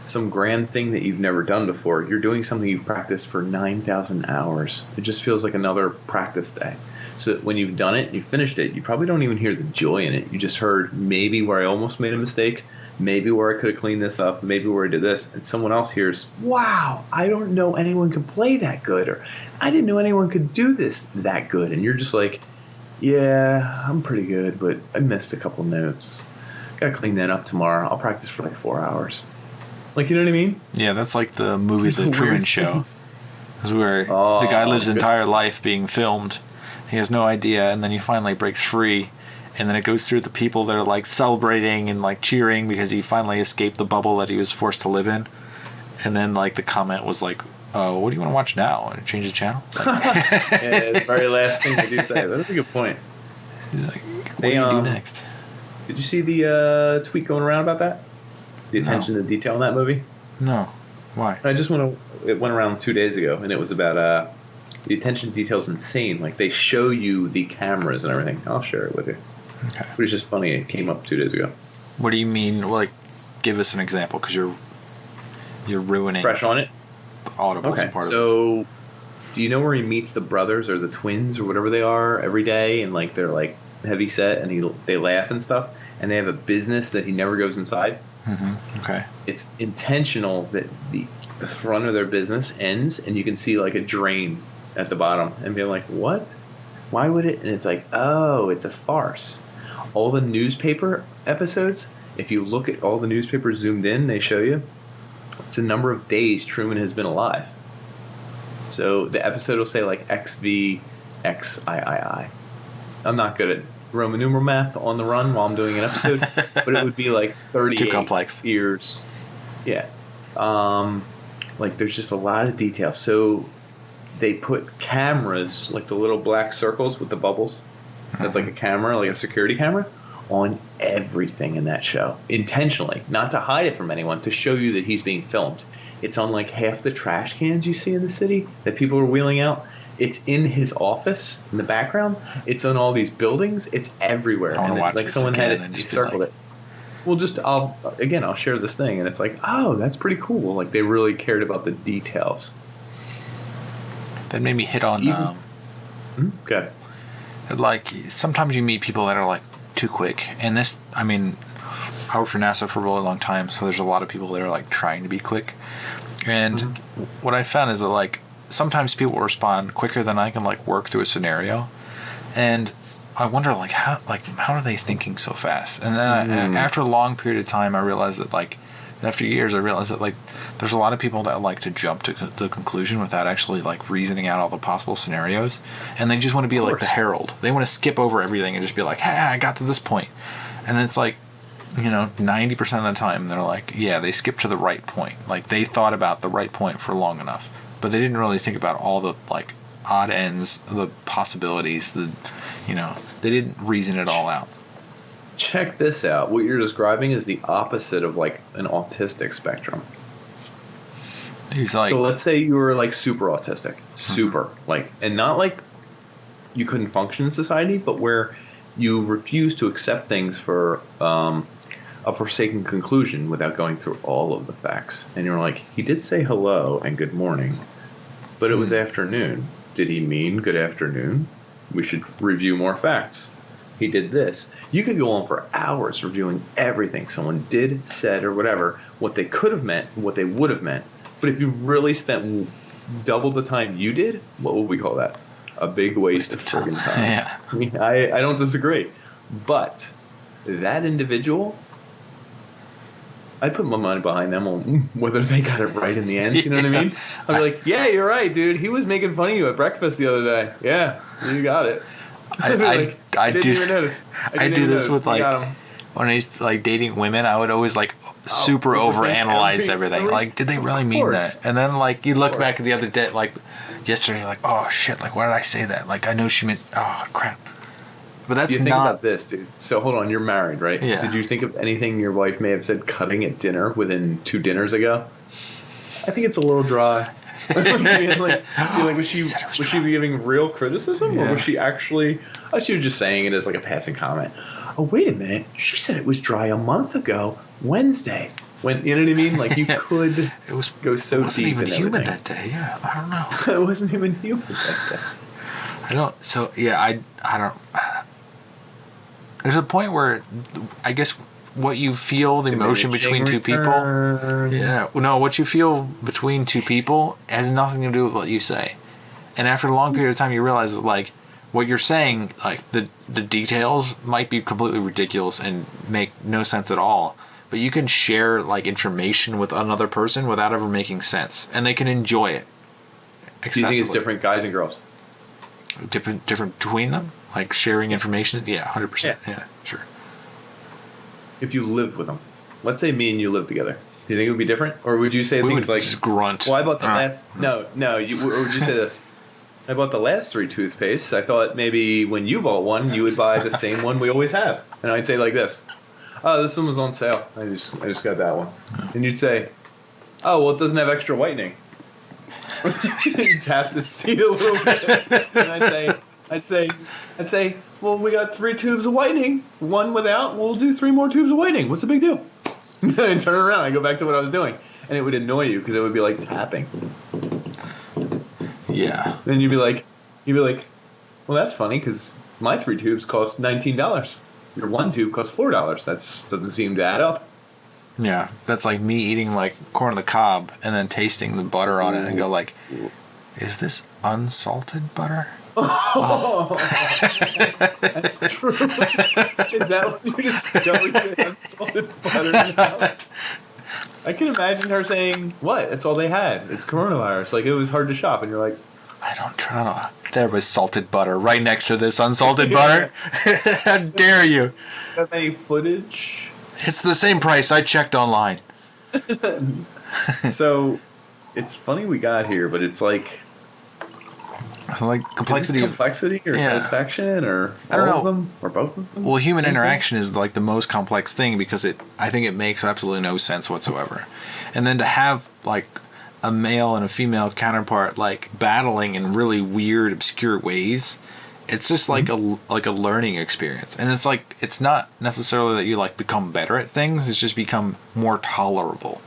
some grand thing that you've never done before. You're doing something you've practiced for 9,000 hours. It just feels like another practice day. So when you've done it, you finished it, you probably don't even hear the joy in it. You just heard maybe where I almost made a mistake, maybe where I could have cleaned this up, maybe where I did this, and someone else hears, wow, I don't know anyone could play that good, or I didn't know anyone could do this that good. And you're just like, yeah, I'm pretty good, but I missed a couple notes. Gotta clean that up tomorrow. I'll practice for like 4 hours. Like, you know what I mean? Yeah, that's like the movie The Truman Show. It's where the guy lives his entire life being filmed. He has no idea, and then he finally breaks free. And then it goes through the people that are like celebrating and like cheering because he finally escaped the bubble that he was forced to live in. And then like the comment was like, what do you want to watch now? And change the channel? Yeah, the very last thing they do say. That's a good point. He's like, what do you do next? Did you see the tweet going around about that? The attention to detail in that movie? No. Why? It went around 2 days ago, and it was about the attention to detail is insane. Like, they show you the cameras and everything. I'll share it with you. Okay. It was just funny. It came up 2 days ago. What do you mean? Like, give us an example, because you're ruining. Fresh on it? The audibles part of it. So, do you know where he meets the brothers or the twins or whatever they are every day, and like they're like heavy set and they laugh and stuff, and they have a business that he never goes inside? Mm-hmm. Okay. It's intentional that the front of their business ends, and you can see like a drain at the bottom, and be like, what? Why would it? And it's like, oh, it's a farce. All the newspaper episodes, if you look at all the newspapers zoomed in, they show you it's the number of days Truman has been alive. So the episode will say like XVXIII. I'm not good at Roman numeral math on the run while I'm doing an episode, but it would be like 38 Too complex. years. Yeah. Like there's just a lot of detail. So they put cameras, like the little black circles with the bubbles. That's like a camera, like a security camera, on everything in that show. Intentionally. Not to hide it from anyone, to show you that he's being filmed. It's on like half the trash cans you see in the city that people are wheeling out. It's in his office in the background. It's on all these buildings. It's everywhere. I want to watch like this someone again had and it, just circled it. Well, I'll share this thing, and it's like, oh, that's pretty cool. Like they really cared about the details. That made me hit on Okay. like sometimes you meet people that are like too quick. And this, I mean, I worked for NASA for a really long time, so there's a lot of people that are like trying to be quick. And what I found is that like sometimes people respond quicker than I can like work through a scenario, and I wonder like how are they thinking so fast? And then after a long period of time, I realized that like after years, I realized that like there's a lot of people that like to jump to the conclusion without actually like reasoning out all the possible scenarios, and they just want to be like the herald. They want to skip over everything and just be like, "Hey, I got to this point," and it's like, 90% of the time they're like, yeah, they skipped to the right point. Like they thought about the right point for long enough, but they didn't really think about all the like odd ends, the possibilities, they didn't reason it all out. Check this out. What you're describing is the opposite of like an autistic spectrum. He's like, so let's say you were like super autistic, and not like you couldn't function in society, but where you refuse to accept things for a forsaken conclusion without going through all of the facts. And you're like, he did say hello and good morning, but it was afternoon. Did he mean good afternoon? We should review more facts. He did this. You could go on for hours reviewing everything someone did, said, or whatever, what they could have meant, what they would have meant. But if you really spent double the time you did, what would we call that? A big waste of friggin' time. Yeah. I mean, I don't disagree. But that individual, I put my money behind them on whether they got it right in the end. You know what I mean? I'd be like, yeah, you're right, dude. He was making fun of you at breakfast the other day. Yeah, you got it. I didn't even notice. I do this with like when I used to like dating women. I would always like super overanalyze everything. Like, did they really mean that? And then like you look back at the other day, like yesterday, like, oh shit, like why did I say that? Like I know she meant, oh crap. But that's you think not about this, dude. So hold on, you're married, right? Yeah. Did you think of anything your wife may have said cutting at dinner within 2 dinners ago? I think it's a little dry. Was she giving real criticism, or was she actually? Oh, she was just saying it as like a passing comment. Oh, wait a minute. She said it was dry a month ago, Wednesday. When you know what I mean? Like you could go so deep. It wasn't even humid that day. Yeah, I don't know. It wasn't even humid that day. I don't. So yeah, I don't. There's a point where I guess what you feel, the emotion between two people. Yeah. No, what you feel between two people has nothing to do with what you say. And after a long period of time, you realize that like what you're saying, like the details might be completely ridiculous and make no sense at all. But you can share like information with another person without ever making sense, and they can enjoy it. Do you think it's different guys and girls? Different between them, like sharing information. Yeah, 100%. Yeah, sure. If you lived with them, let's say me and you lived together, do you think it would be different, or would you say things like just grunt? Well, I bought the last. No. Or would you say this? I bought the last 3 toothpastes. I thought maybe when you bought one, you would buy the same one we always have. And I'd say like this: oh, this one was on sale. I just got that one. And you'd say, oh, well, it doesn't have extra whitening. You'd tap the seat a little bit, and I'd say, well, we got 3 tubes of whitening, 1 without. We'll do 3 more tubes of whitening. What's the big deal? And turn around, I go back to what I was doing, and it would annoy you because it would be like tapping. Yeah. Then you'd be like, well, that's funny because my 3 tubes cost $19. Your 1 tube costs $4. That doesn't seem to add up. Yeah, that's like me eating like corn on the cob and then tasting the butter on it and go like, is this unsalted butter? Oh. That's true. Is that when you discovered you had unsalted butter now? I can imagine her saying, what? That's all they had. It's coronavirus. Like, it was hard to shop. And you're like, I don't try to. There was salted butter right next to this unsalted butter. How dare you? Have any footage? It's the same price. I checked online. So, it's funny we got here, but it's like complexity. Complexity or satisfaction or I don't know. Of them or both of them? Well, human interaction is like the most complex thing because I think it makes absolutely no sense whatsoever. And then to have like a male and a female counterpart like battling in really weird, obscure ways, it's just like a learning experience. And it's like it's not necessarily that you like become better at things; it's just become more tolerable.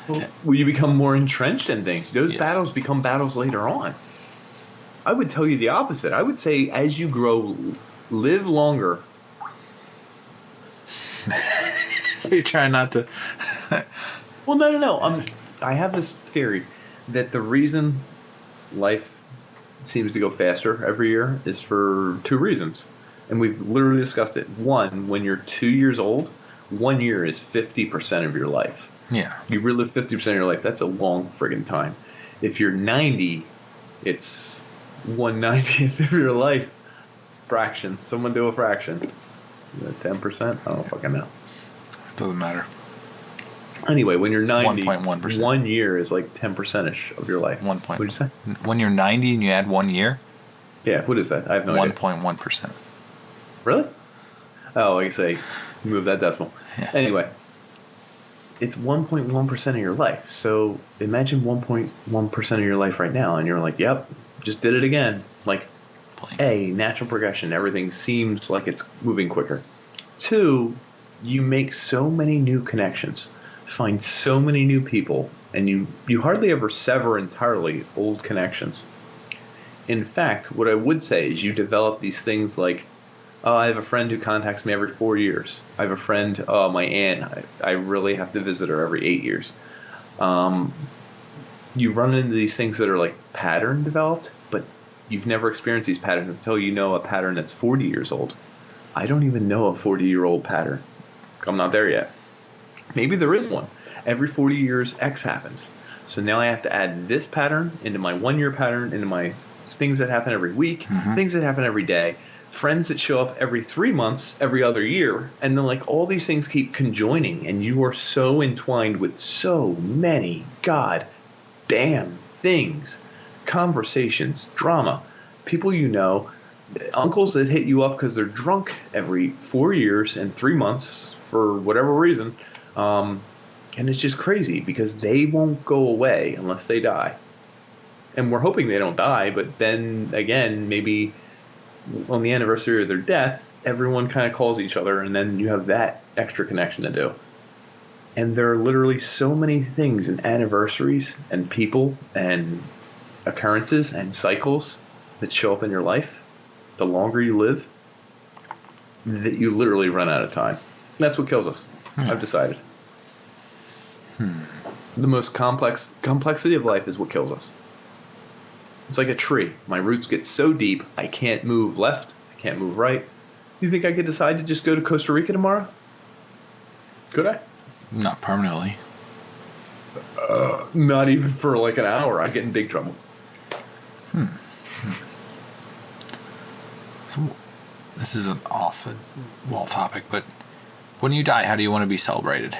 Well, you become more entrenched in things. Those battles become battles later on. I would tell you the opposite. I would say as you grow, live longer, You're trying not to. Well, no. I have this theory that the reason life seems to go faster every year is for two reasons. And we've literally discussed it. One, when you're 2 years old, 1 year is 50% of your life. Yeah. You relive 50% of your life. That's a long friggin' time. If you're 90, it's 1/90th of your life. Fraction. Someone do a fraction. 10%? I don't fucking know. It doesn't matter. Anyway, when you're 90, 1.1%. 1 year is like 10%ish of your life. 1 point. What did you say? When you're 90 and you add 1 year? Yeah, what is that? I have no idea. 1.1%. Really? Oh, like I say, move that decimal. Yeah. Anyway, it's 1.1% of your life. So imagine 1.1% of your life right now, and you're like, yep, just did it again. Like, natural progression. Everything seems like it's moving quicker. 2, you make so many new connections, find so many new people, and you hardly ever sever entirely old connections. In fact, what I would say is you develop these things like, oh, I have a friend who contacts me every 4 years. I have a friend, my aunt, I really have to visit her every 8 years. You run into these things that are like pattern developed, but you've never experienced these patterns until you know a pattern that's 40 years old. I don't even know a 40-year-old pattern. I'm not there yet. Maybe there is one. Every 40 years, X happens. So now I have to add this pattern into my 1 year pattern, into my things that happen every week, things that happen every day, friends that show up every 3 months, every other year, and then like all these things keep conjoining, and you are so entwined with so many god damn things, conversations, drama, people you know, uncles that hit you up because they're drunk every 4 years and 3 months for whatever reason, and it's just crazy because they won't go away unless they die. And we're hoping they don't die, but then again, maybe on the anniversary of their death, everyone kind of calls each other, and then you have that extra connection to do. And there are literally so many things and anniversaries and people and occurrences and cycles that show up in your life, the longer you live, that you literally run out of time. That's what kills us. I've decided. The most complexity of life is what kills us. It's like a tree. My roots get so deep, I can't move left, I can't move right. You think I could decide to just go to Costa Rica tomorrow? Could I? Not permanently. Not even for like an hour. I'd get in big trouble. So, this is an off-the-wall topic, but when you die, how do you want to be celebrated?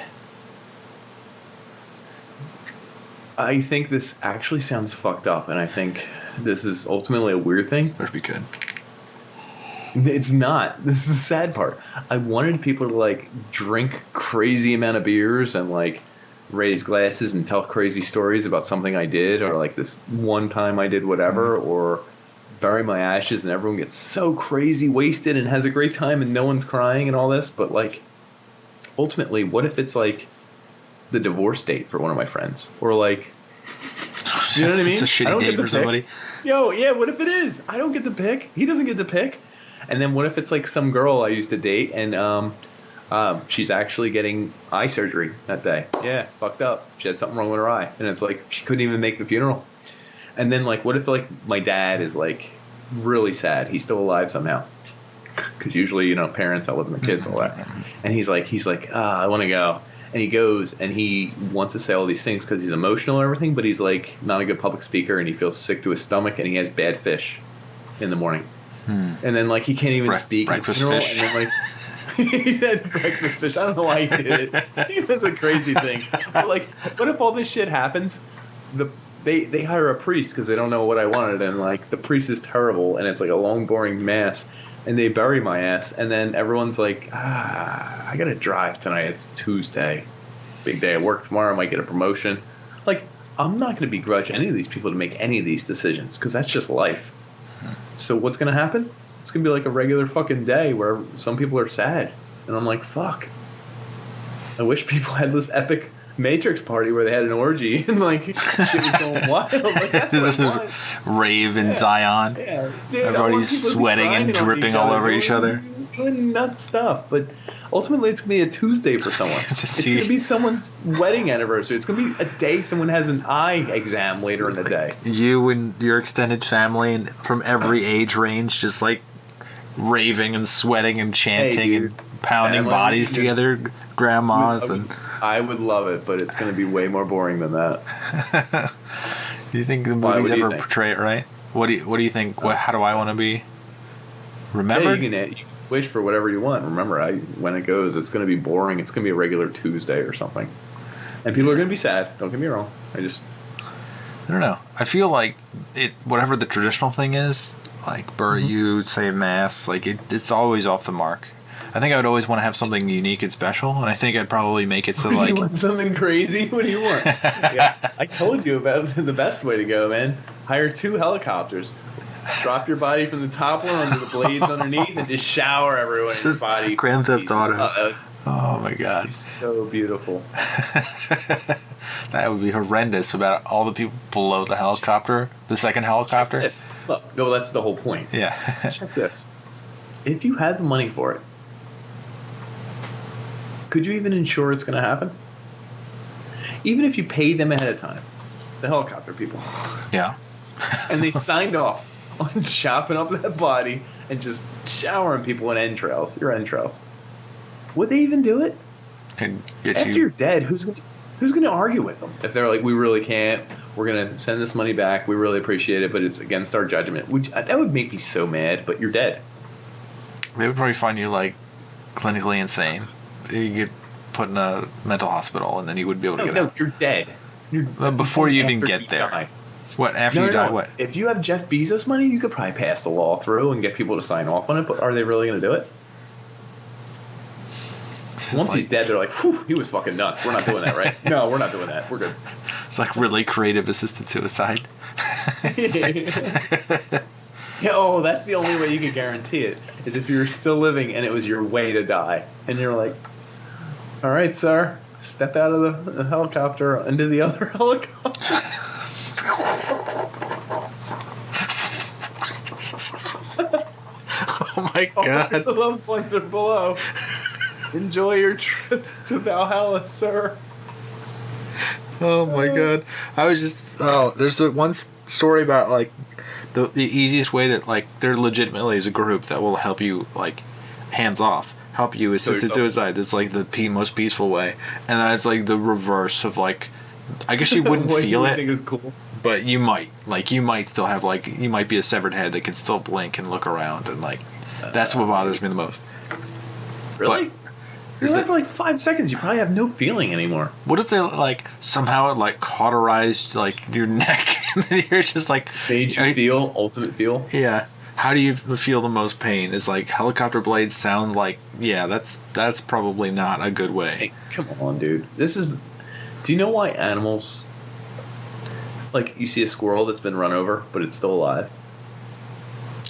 I think this actually sounds fucked up, and I think this is ultimately a weird thing. Better be good. It's not. This is the sad part. I wanted people to like drink crazy amount of beers and like raise glasses and tell crazy stories about something I did, or like this one time I did whatever, or bury my ashes and everyone gets so crazy wasted and has a great time and no one's crying and all this. But like, ultimately, what if it's like the divorce date for one of my friends, or like, you know what I mean? It's a shitty date for somebody. Yo, yeah, what if it is? I don't get to pick. He doesn't get to pick. And then what if it's like some girl I used to date and she's actually getting eye surgery that day? Yeah, fucked up. She had something wrong with her eye, and it's like she couldn't even make the funeral. And then like, what if like my dad is like really sad? He's still alive somehow. Because usually, you know, parents outlive their kids and all that. And he's like, I want to go. And he goes and he wants to say all these things because he's emotional and everything, but he's like not a good public speaker and he feels sick to his stomach and he has bad fish in the morning. And then like he can't even speak. Breakfast fish. And then like he said breakfast fish. I don't know why he did it. It was a crazy thing. But like, what if all this shit happens? They hire a priest because they don't know what I wanted, and like the priest is terrible and it's like a long boring mass. And they bury my ass, and then everyone's like, I gotta drive tonight. It's Tuesday. Big day at work tomorrow. I might get a promotion. Like, I'm not gonna begrudge any of these people to make any of these decisions, because that's just life. So what's gonna happen? It's gonna be like a regular fucking day where some people are sad. And I'm like, fuck. I wish people had this epic Matrix party where they had an orgy and like shit was going wild. Like, that's what I want. Rave in Zion. Yeah. Dude, everybody's sweating and dripping all over each other. doing nut stuff, but ultimately it's going to be a Tuesday for someone. It's going to be someone's wedding anniversary. It's going to be a day someone has an eye exam later in the day. You and your extended family and from every age range just like raving and sweating and chanting and pounding bodies together, grandmas I would love it, but it's going to be way more boring than that. Do you think the movies ever portray it right? What do you think? How do I want to be remembered? Yeah, you can wish for whatever you want. Remember, when it goes, it's going to be boring. It's going to be a regular Tuesday or something, and people are going to be sad. Don't get me wrong. I don't know. I feel like whatever the traditional thing is, like you say mass, like it's always off the mark. I think I would always want to have something unique and special, and I think I'd probably make it so like you want something crazy. What do you want? Yeah, I told you about the best way to go, man. Hire 2 helicopters. Drop your body from the top one onto the blades underneath, and just shower everyone in your body. Grand Theft Auto. Oh my God! It's so beautiful. That would be horrendous. About all the people below the helicopter, the second helicopter. Check this. Look, no, that's the whole point. Yeah. Check this. If you had the money for it, could you even ensure it's going to happen? Even if you paid them ahead of time, the helicopter people. Yeah. And they signed off on chopping up that body and just showering people in entrails, your entrails. Would they even do it? After you're dead, who's going to argue with them? If they're like, we really can't, we're going to send this money back, we really appreciate it, but it's against our judgment. That would make me so mad, but you're dead. They would probably find you, like, clinically insane. You get put in a mental hospital, and then you wouldn't be able to get out. No, you're dead. Before you even get there. Die. What, after you die, what? If you have Jeff Bezos money, you could probably pass the law through and get people to sign off on it, but are they really going to do it? Once he's dead, they're like, whew, he was fucking nuts. We're not doing that, right? No, we're not doing that. We're good. It's like really creative assisted suicide. Yeah, oh, that's the only way you can guarantee it, is if you're still living and it was your way to die. And you're like, all right, sir, step out of the helicopter into the other helicopter. Oh my God. The loved ones are below. Enjoy your trip to Valhalla, sir. Oh my God. I was just, there's one story about like the easiest way to, like, there legitimately is a group that will help you, like, hands off, help you assisted suicide. That's like the most peaceful way. And that's like the reverse of, like, I guess you wouldn't feel it. Think is cool. But you might. Like, you might still have, like, you might be a severed head that can still blink and look around, and, like, that's what bothers me the most. Really? You're there for, like, 5 seconds. You probably have no feeling anymore. What if they, like, somehow it, like, cauterized, like, your neck, and then you're just, like... Made you feel, ultimate feel? Yeah. How do you feel the most pain? Is, like, helicopter blades sound like... Yeah, that's probably not a good way. Hey, come on, dude. This is... Do you know why animals... Like, you see a squirrel that's been run over, but it's still alive?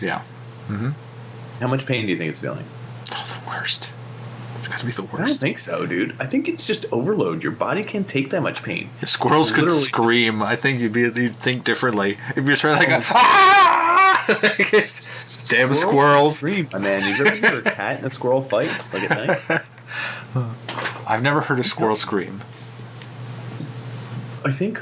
Yeah. Mm-hmm. How much pain do you think it's feeling? Oh, the worst. It's got to be the worst. I don't think so, dude. I think it's just overload. Your body can't take that much pain. If squirrels could scream, I think you'd think differently. If you're trying to go, ah! Damn squirrels! Scream, my man. You've ever heard a cat and a squirrel fight, like at night? I've never heard a squirrel scream. I think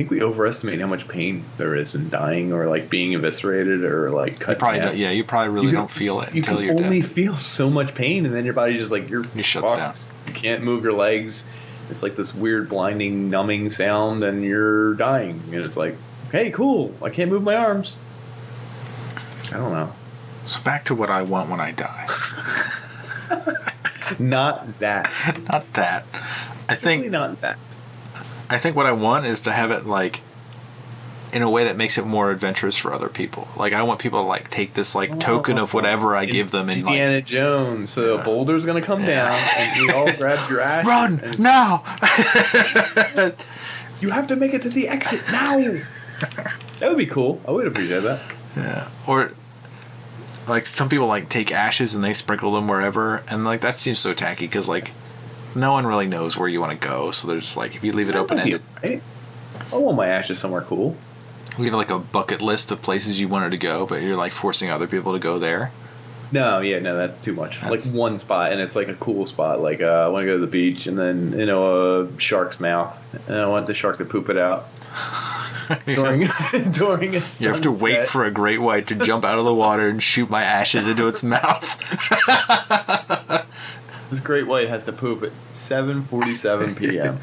we overestimate how much pain there is in dying, or like being eviscerated, or like cut. You probably really don't feel it until you're dead. You only feel so much pain, and then your body just like you shuts down. You can't move your legs. It's like this weird blinding numbing sound, and you're dying. And it's like, hey, cool, I can't move my arms. I don't know. So back to what I want when I die. Not that. Not that. I think not that. I think what I want is to have it, like, in a way that makes it more adventurous for other people. Like, I want people to, like, take this, like, token of whatever I give them and, Indiana Jones. So a boulder's going to come down, and we all grab your ass. Run! Now! You have to make it to the exit now! That would be cool. I would appreciate that. Yeah. Or, like, some people, like, take ashes and they sprinkle them wherever, and, like, that seems so tacky, because, like, no one really knows where you want to go, so there's, like, if you leave it open-ended... Right? I want my ashes somewhere cool. You have, like, a bucket list of places you wanted to go, but you're, like, forcing other people to go there. No, that's too much. Like one spot, and it's like a cool spot. Like I want to go to the beach, and then a shark's mouth, and I want the shark to poop it out during during a sunset. You have to wait for a great white to jump out of the water and shoot my ashes into its mouth. This great white has to poop at 7:47 p.m.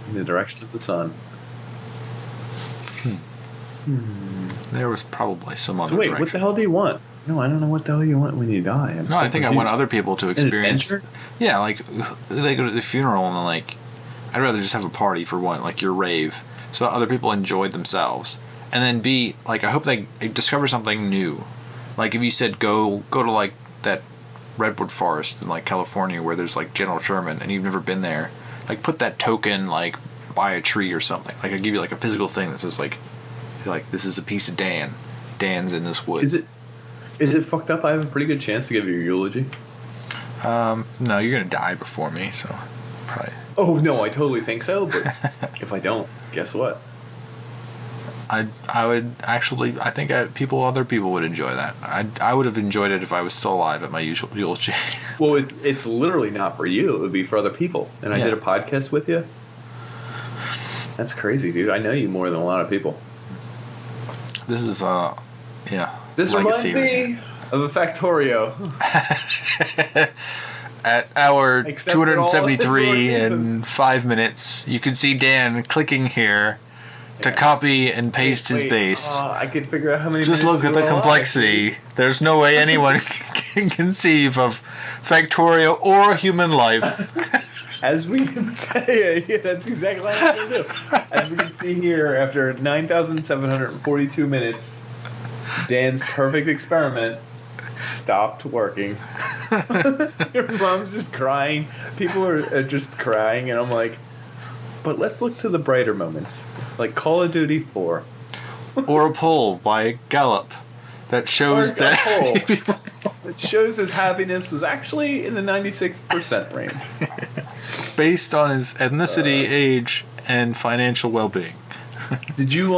In the direction of the sun. There was probably some other So wait, direction. what the hell do you want? No, I don't know what the hell you want when you die. I think I want other people to experience. An adventure? Yeah, like they go to the funeral and like, I'd rather just have a party for one, like your rave, so other people enjoyed themselves, and then B, like I hope they discover something new. Like if you said go to like that redwood forest in like California where there's like General Sherman and you've never been there, like put that token like by a tree or something. Like I give you like a physical thing that says like this is a piece of Dan. Dan's in this woods. Is it fucked up? I have a pretty good chance to give you your eulogy. No, you're gonna die before me, so probably. Oh no, I totally think so. But if I don't, guess what? I would actually. I think other people would enjoy that. I would have enjoyed it if I was still alive at my usual eulogy. Well, it's literally not for you. It would be for other people. And I did a podcast with you. That's crazy, dude. I know you more than a lot of people. This is This reminds me of a factorio. At hour Except 273 for all and 5 minutes, you can see Dan clicking here to copy and paste his base. I could figure out how many. Just look at the complexity. There's no way anyone can conceive of factorial or human life. As we can say, that's exactly what I'm going to do. As we can see here, after 9,742 minutes, Dan's perfect experiment stopped working. Your mom's just crying. People are just crying, and I'm like, but let's look to the brighter moments, like Call of Duty 4. Or a poll by Gallup that shows that people... It shows his happiness was actually in the 96% range. Based on his ethnicity, age, and financial well-being. Did you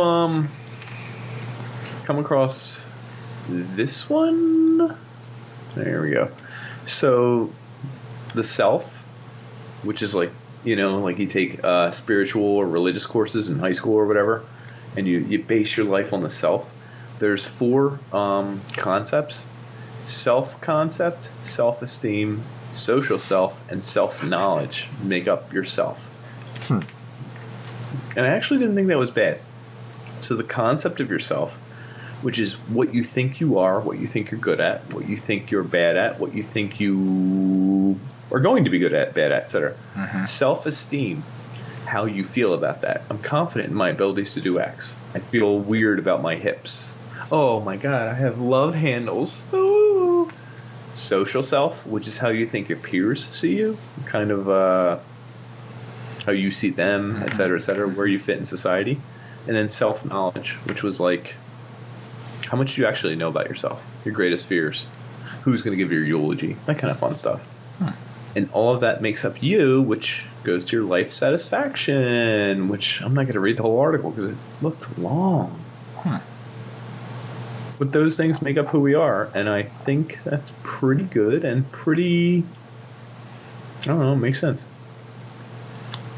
come across this one? There we go. So the self, which is like, like you take spiritual or religious courses in high school or whatever, and you base your life on the self. There's 4 concepts: self-concept, self-esteem, social self, and self-knowledge make up yourself. And I actually didn't think that was bad. So the concept of yourself, which is what you think you are, what you think you're good at, what you think you're bad at, what you think you are going to be good at, bad at, etc. Self-esteem, how you feel about that. I'm confident in my abilities to do X. I feel weird about my hips. Oh my God, I have love handles. Ooh. Social self, which is how you think your peers see you, kind of how you see them, etc., where you fit in society. And then self-knowledge, which was like, how much do you actually know about yourself, your greatest fears, who's going to give your eulogy, that kind of fun stuff. And all of that makes up you, which goes to your life satisfaction, which I'm not going to read the whole article because it looked long. But those things make up who we are, and I think that's pretty good and pretty, I don't know, makes sense.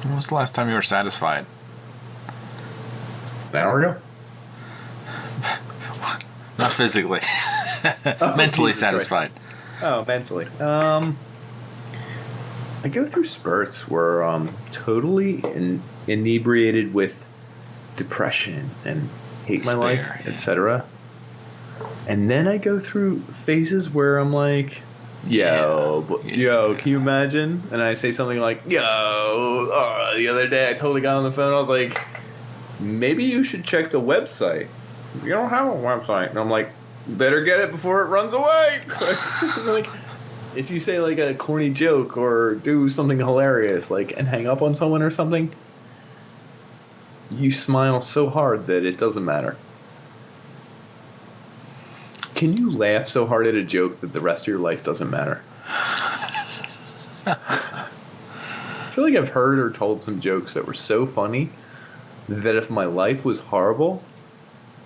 When was the last time you were satisfied? An hour ago? Not physically. Mentally satisfied. Christ. Oh, mentally. I go through spurts where I'm totally inebriated with depression and hate my life, etc. And then I go through phases where I'm like, yo, can you imagine? And I say something like, the other day I totally got on the phone. I was like, maybe you should check the website. You don't have a website. And I'm like, better get it before it runs away. Like, if you say like a corny joke or do something hilarious, like, and hang up on someone or something, you smile so hard that it doesn't matter. Can you laugh so hard at a joke that the rest of your life doesn't matter? I feel like I've heard or told some jokes that were so funny that if my life was horrible,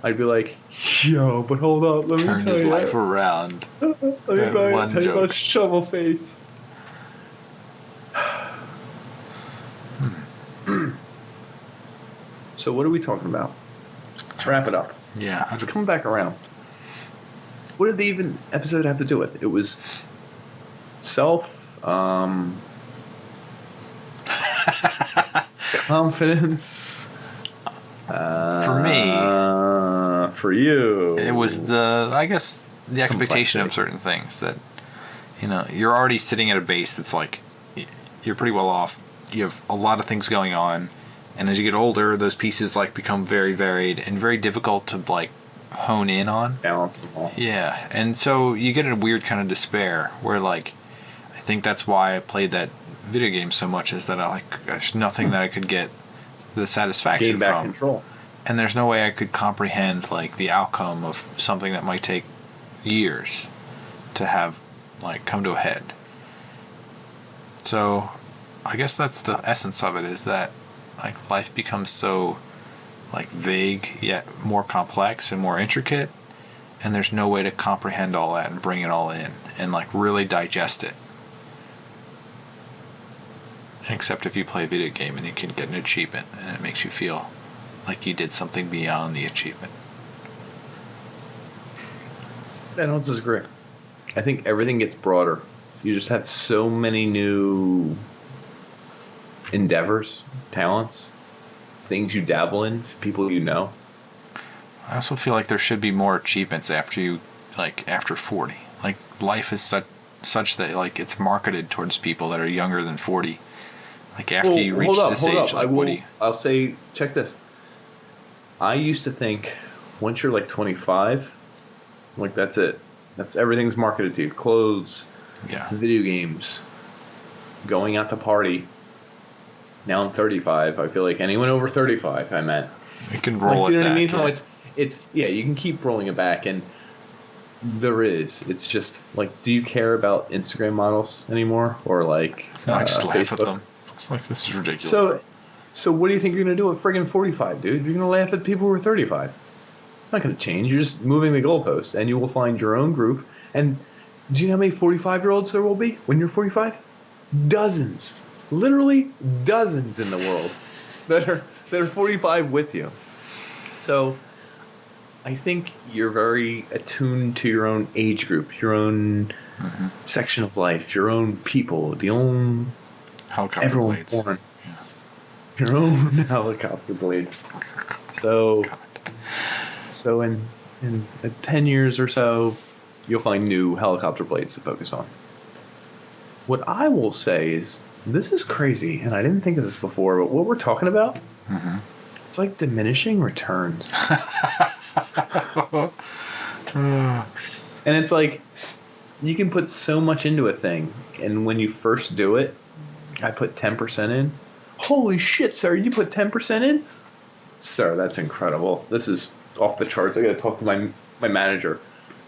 I'd be like, yo, but hold up, let me Turned tell his you. life around. Let me One tell you joke. about Shovel Face. So what are we talking about? Let's wrap it up. Yeah. Coming back around. What did the even episode have to do with? It was self, confidence. For me, for you, it was I guess, the expectation of Complexity. certain things that, you're already sitting at a base that's like, you're pretty well off. You have a lot of things going on, and as you get older, those pieces like become very varied and very difficult to like hone in on. balance them all. Yeah, and so you get a weird kind of despair where like, I think that's why I played that video game so much, is that there's nothing that I could get the satisfaction Gain back from. control. And there's no way I could comprehend like the outcome of something that might take years to have like come to a head. So I guess that's the essence of it, is that like life becomes so like vague yet more complex and more intricate, and there's no way to comprehend all that and bring it all in and like really digest it. Except if you play a video game and you can get an achievement and it makes you feel like you did something beyond the achievement. I don't disagree. I think everything gets broader. You just have so many new endeavors, talents, things you dabble in, people you know. I also feel like there should be more achievements after 40. Like life is such that like it's marketed towards people that are younger than 40. Like after you reach this age, like what do you? I'll say, check this. I used to think once you're like 25, like that's it. That's everything's marketed to you. Clothes, Yeah. video games, going out to party. Now I'm 35. I feel like anyone over 35, I meant. You can roll Like, do you it know what I mean? back. How Yeah. it's you can keep rolling it back, and there is. It's just like, do you care about Instagram models anymore, or like No, I just laugh Facebook? at them. It's like, this is ridiculous. So what do you think you're gonna do at friggin' 45, dude? You're gonna laugh at people who are 35. It's not gonna change. You're just moving the goalpost, and you will find your own group. And do you know how many 45-year-olds there will be when you're 45? Dozens, literally dozens in the world that are 45 with you. So I think you're very attuned to your own age group, your own section of life, your own people, the own Helicopter everyone blades. born. Your own helicopter blades. So in 10 years or so, you'll find new helicopter blades to focus on. What I will say is, this is crazy, and I didn't think of this before, but what we're talking about, it's like diminishing returns. And it's like, you can put so much into a thing, and when you first do it, I put 10% in. Holy shit, sir, you put 10% in? Sir, that's incredible. This is off the charts. I gotta talk to my manager.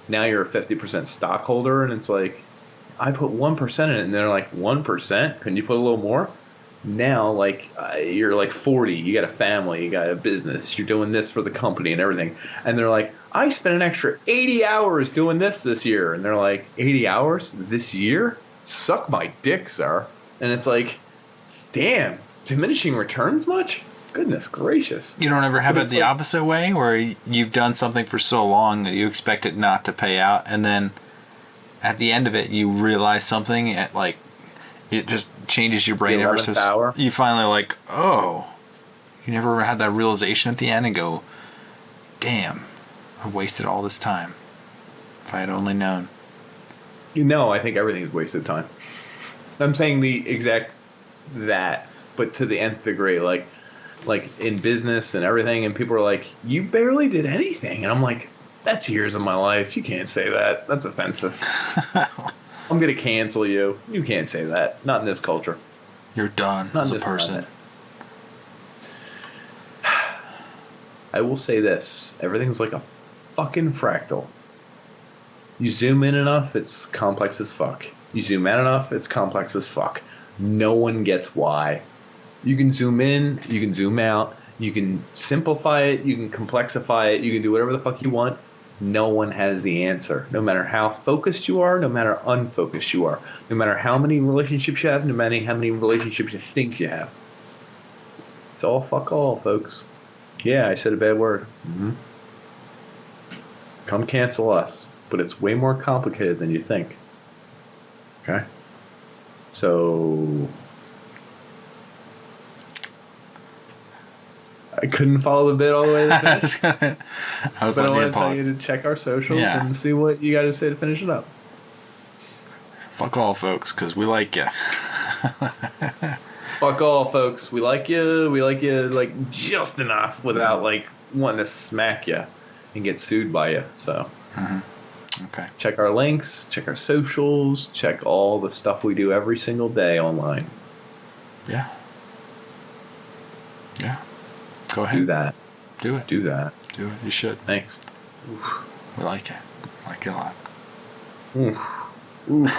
Now you're a 50% stockholder, and it's like, I put 1% in it, and they're like, 1%? Can you put a little more? Now, like, you're like 40, you got a family, you got a business, you're doing this for the company and everything. And they're like, I spent an extra 80 hours doing this year. And they're like, 80 hours this year? Suck my dick, sir. And it's like, damn, diminishing returns much? Goodness gracious. You don't ever have But it it's the like- opposite way, where you've done something for so long that you expect it not to pay out, and then at the end of it you realize something at like, it just changes your brain The ever 11th so. hour. You finally like, oh, you never had that realization at the end and go, damn, I've wasted all this time. If I had only known. No, I think everything is wasted time. I'm saying the exact that, but to the nth degree. Like in business and everything, and people are like, you barely did anything. And I'm like, that's years of my life. You can't say that. That's offensive. I'm going to cancel you. You can't say that. Not in this culture. You're done Not as in a this person. climate. I will say this. Everything's like a fucking fractal. You zoom in enough, it's complex as fuck. You zoom out enough, it's complex as fuck. No one gets why. You can zoom in, you can zoom out, You can simplify it, you can complexify it, you can do whatever the fuck you want. No one has the answer. No matter how focused you are, no matter unfocused you are, no matter how many relationships you have, no matter how many relationships you think you have. It's all fuck all, folks. Yeah, I said a bad word. Come cancel us. But it's way more complicated than you think. Okay? So I couldn't follow the bit all the way to the finish. I was But I letting want you to tell pause. you to check our socials Yeah. and see what you got to say to finish it up. Fuck all, folks, because we like you. Fuck all, folks. We like you. We like you like just enough without like wanting to smack you and get sued by you. So Okay. check our links, check our socials, check all the stuff we do every single day online. Yeah. Yeah. Go ahead. Do that. Do it. Do that. Do it. You should. Thanks. We like it. Like it a lot. Oof. Oof.